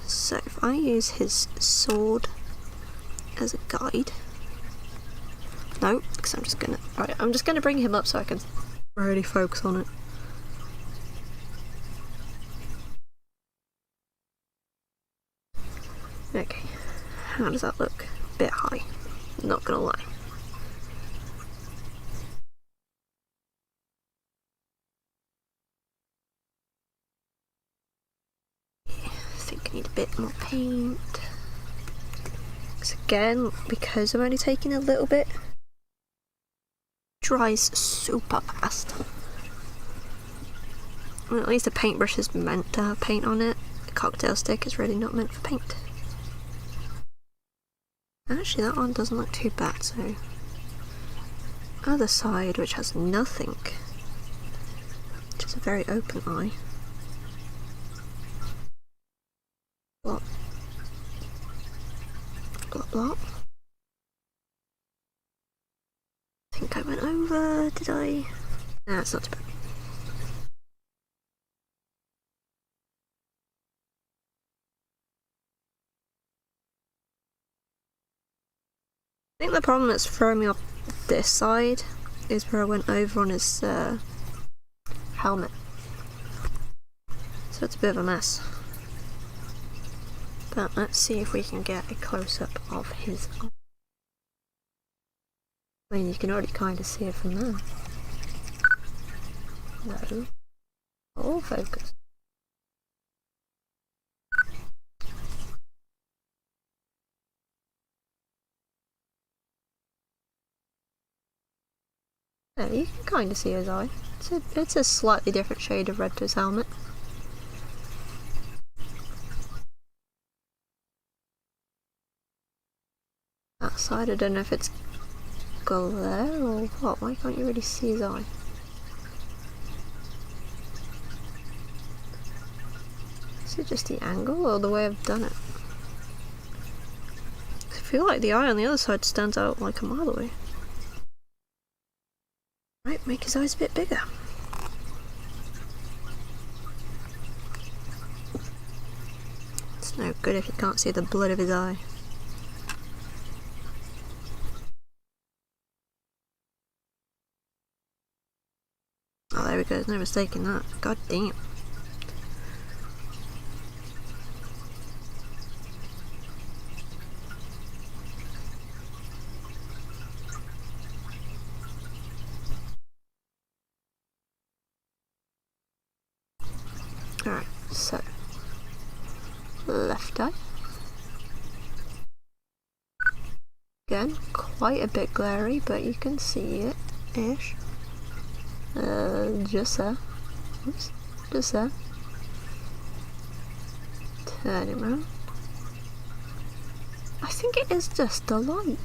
So if I use his sword as a guide. No, because I'm just gonna bring him up so I can really focus on it. Okay, how does that look? A bit high, not gonna lie. I think I need a bit more paint. Because again, because I'm only taking a little bit, it dries super fast. Well, at least the paintbrush is meant to have paint on it. The cocktail stick is really not meant for paint. Actually, that one doesn't look too bad, so... Other side, which has nothing. Which is a very open eye. Blop. Blop, blop. I think I went over, did I? Nah, it's not too bad. I think the problem that's throwing me off this side is where I went over on his helmet. So it's a bit of a mess. But let's see if we can get a close-up of his eye. I mean, you can already kind of see it from there. No. All focus. Yeah, you can kind of see his eye. It's a slightly different shade of red to his helmet. That side, I don't know if it's glare or what. Why can't you really see his eye? Is it just the angle or the way I've done it? I feel like the eye on the other side stands out like a mile away. Right, make his eyes a bit bigger. It's no good if you can't see the blood of his eye. Oh, there we go, there's no mistaking that. God damn. Alright, so left eye. Again, quite a bit glary, but you can see it ish. Just there. Oops, just there. Turn it around. I think it is just the light.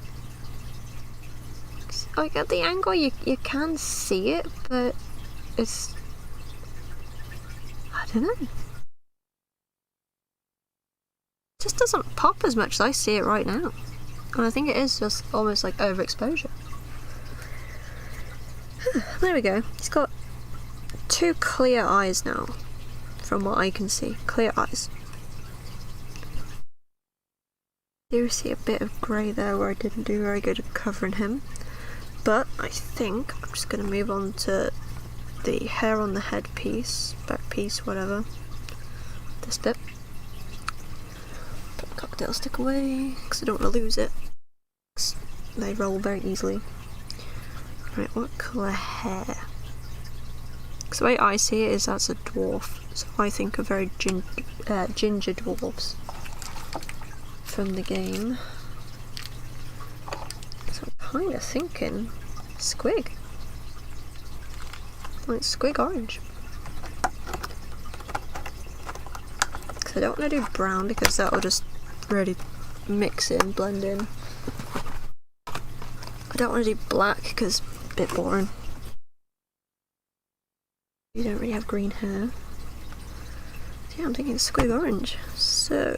Like at the angle you can see it, but it's... I don't know. It just doesn't pop as much as I see it right now. And I think it is just almost like overexposure. There we go. He's got two clear eyes now, from what I can see. Clear eyes. Do see a bit of grey there where I didn't do very good at covering him. But I think I'm just going to move on to the hair on the head piece, back piece, whatever. This bit. Put the cocktail stick away, because I don't want to lose it. They roll very easily. Right, what colour hair? Because the way I see it is that's a dwarf, so I think of very ginger dwarves from the game. So I'm kind of thinking Squig. Like squig orange. Because I don't want to do brown because that will just really mix in, blend in. I don't want to do black because it's a bit boring. You don't really have green hair. So yeah, I'm thinking squig orange. So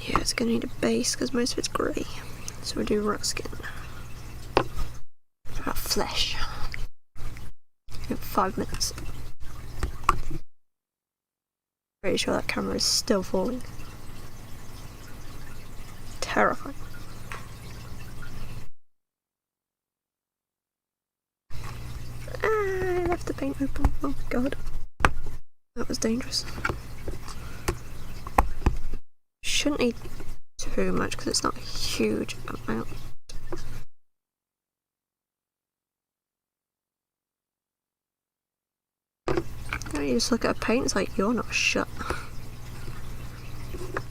yeah, it's going to need a base because most of it's grey. So we'll do rat skin. Rat flesh. In 5 minutes. Pretty sure that camera is still falling. Terrifying. I left the paint open. Oh god. That was dangerous. Shouldn't need too much because it's not a huge amount. You just look at a paint, it's like, you're not shut.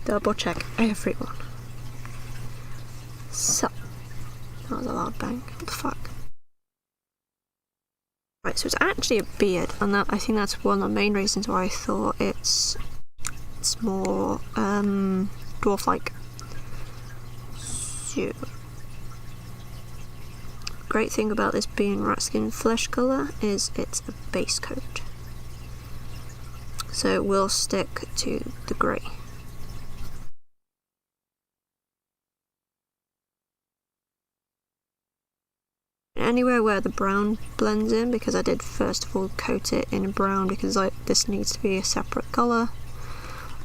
Double check everyone. So, that was a loud bang. What the fuck? Right, so it's actually a beard, and that I think that's one of the main reasons why I thought it's more dwarf-like. So, great thing about this being rat skin flesh colour is it's a base coat. So it will stick to the grey. Anywhere where the brown blends in, because I did first of all coat it in brown because this needs to be a separate colour.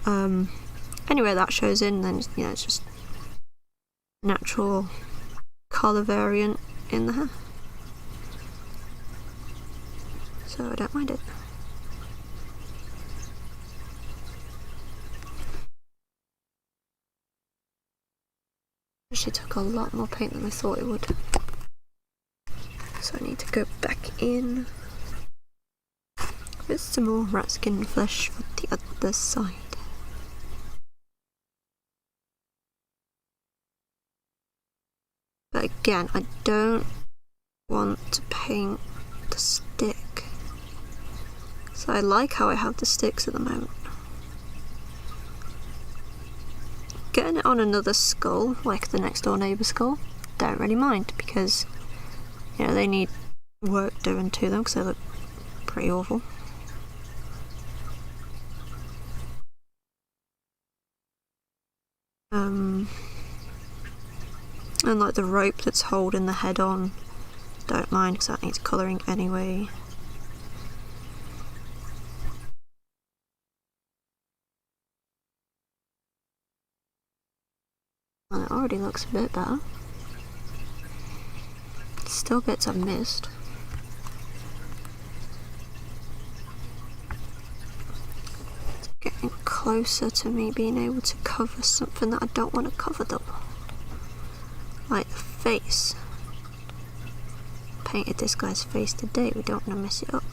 Anywhere that shows in, then you know, it's just natural colour variant in the hair. So I don't mind it. Actually took a lot more paint than I thought it would. So I need to go back in with some more rat skin flesh for the other side. But again, I don't want to paint the stick. So I like how I have the sticks at the moment. Getting it on another skull, like the next door neighbour skull, don't really mind because, you know, they need work doing to them because they look pretty awful. And like the rope that's holding the head on, don't mind because that needs colouring anyway. And it already looks a bit better. Still bits I've missed. It's getting closer to me being able to cover something that I don't want to cover though. Like the face. Painted this guy's face today, we don't want to mess it up.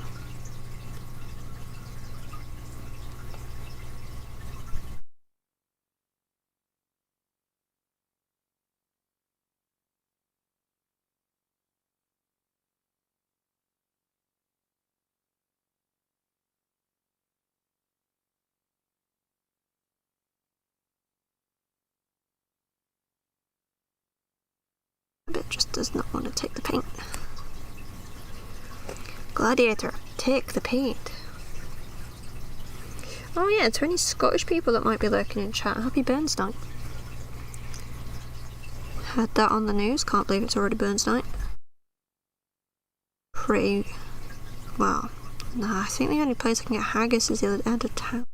But it just does not want to take the paint. Gladiator, take the paint. Oh yeah, to any Scottish people that might be lurking in chat, happy Burns Night. Had that on the news, can't believe it's already Burns Night. Pretty, well, nah, I think the only place I can get haggis is the other end of town.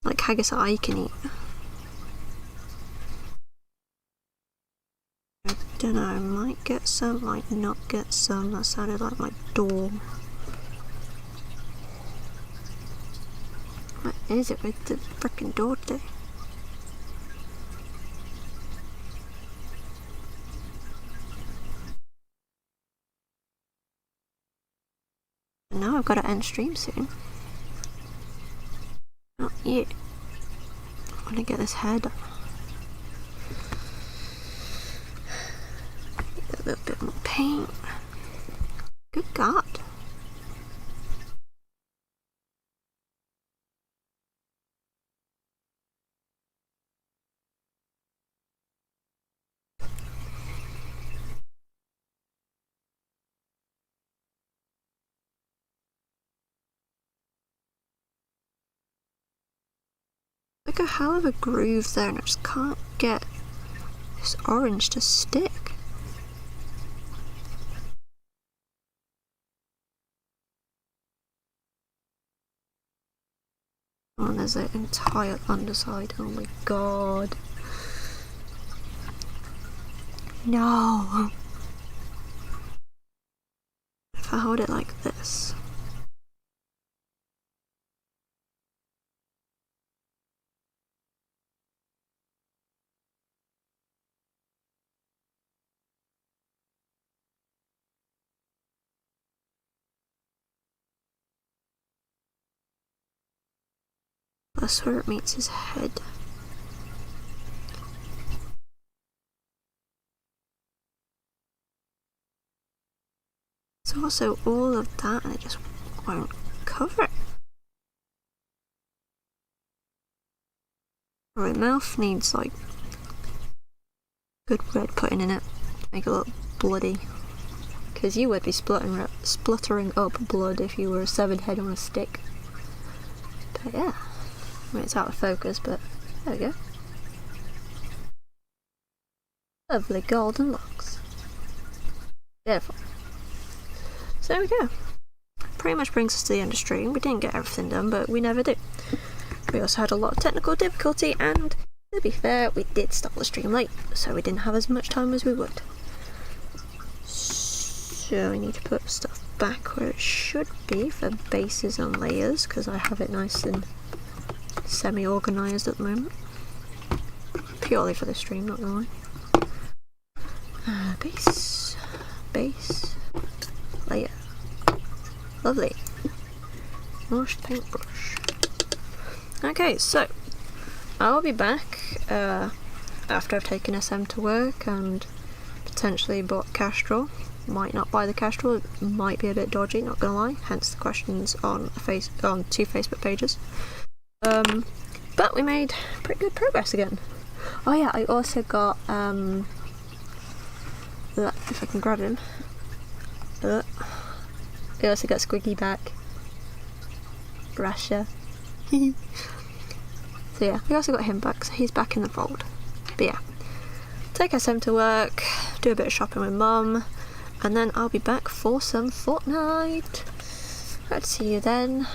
Like haggis I can eat. I don't know, I might get some, might not get some. That sounded like my door. What is it with the frickin' door today? Now I've got to end stream soon. Not yet. I want to get this hair done. bit more paint. Good God. Like a hell of a groove there, and I just can't get this orange to stick. Oh, and there's the entire underside. Oh my God. No. If I hold it like this. That's where it meets his head. It's also all of that and it just won't cover it. Right, mouth needs like good red putting in it. Make it look bloody. Because you would be spluttering up blood if you were a severed head on a stick. But yeah. I mean, it's out of focus, but there we go. Lovely golden locks. Beautiful. So there we go. Pretty much brings us to the end of stream. We didn't get everything done, but we never do. We also had a lot of technical difficulty, and to be fair, we did start the stream late, so we didn't have as much time as we would. So we need to put stuff back where it should be for bases and layers, because I have it nice and semi-organised at the moment. Purely for the stream, not gonna lie. Base, layer. Lovely. Washed paintbrush. Okay, so I'll be back after I've taken SM to work and potentially bought Castrol. Might not buy the Castrol, it might be a bit dodgy, not gonna lie, hence the questions on two Facebook pages. But we made pretty good progress again. Oh yeah, I also got if I can grab him. I also got Squiggy back. Brasher. So yeah, we also got him back, so he's back in the fold. But yeah, take SM to work, do a bit of shopping with Mum, and then I'll be back for some Fortnite. I'll see you then.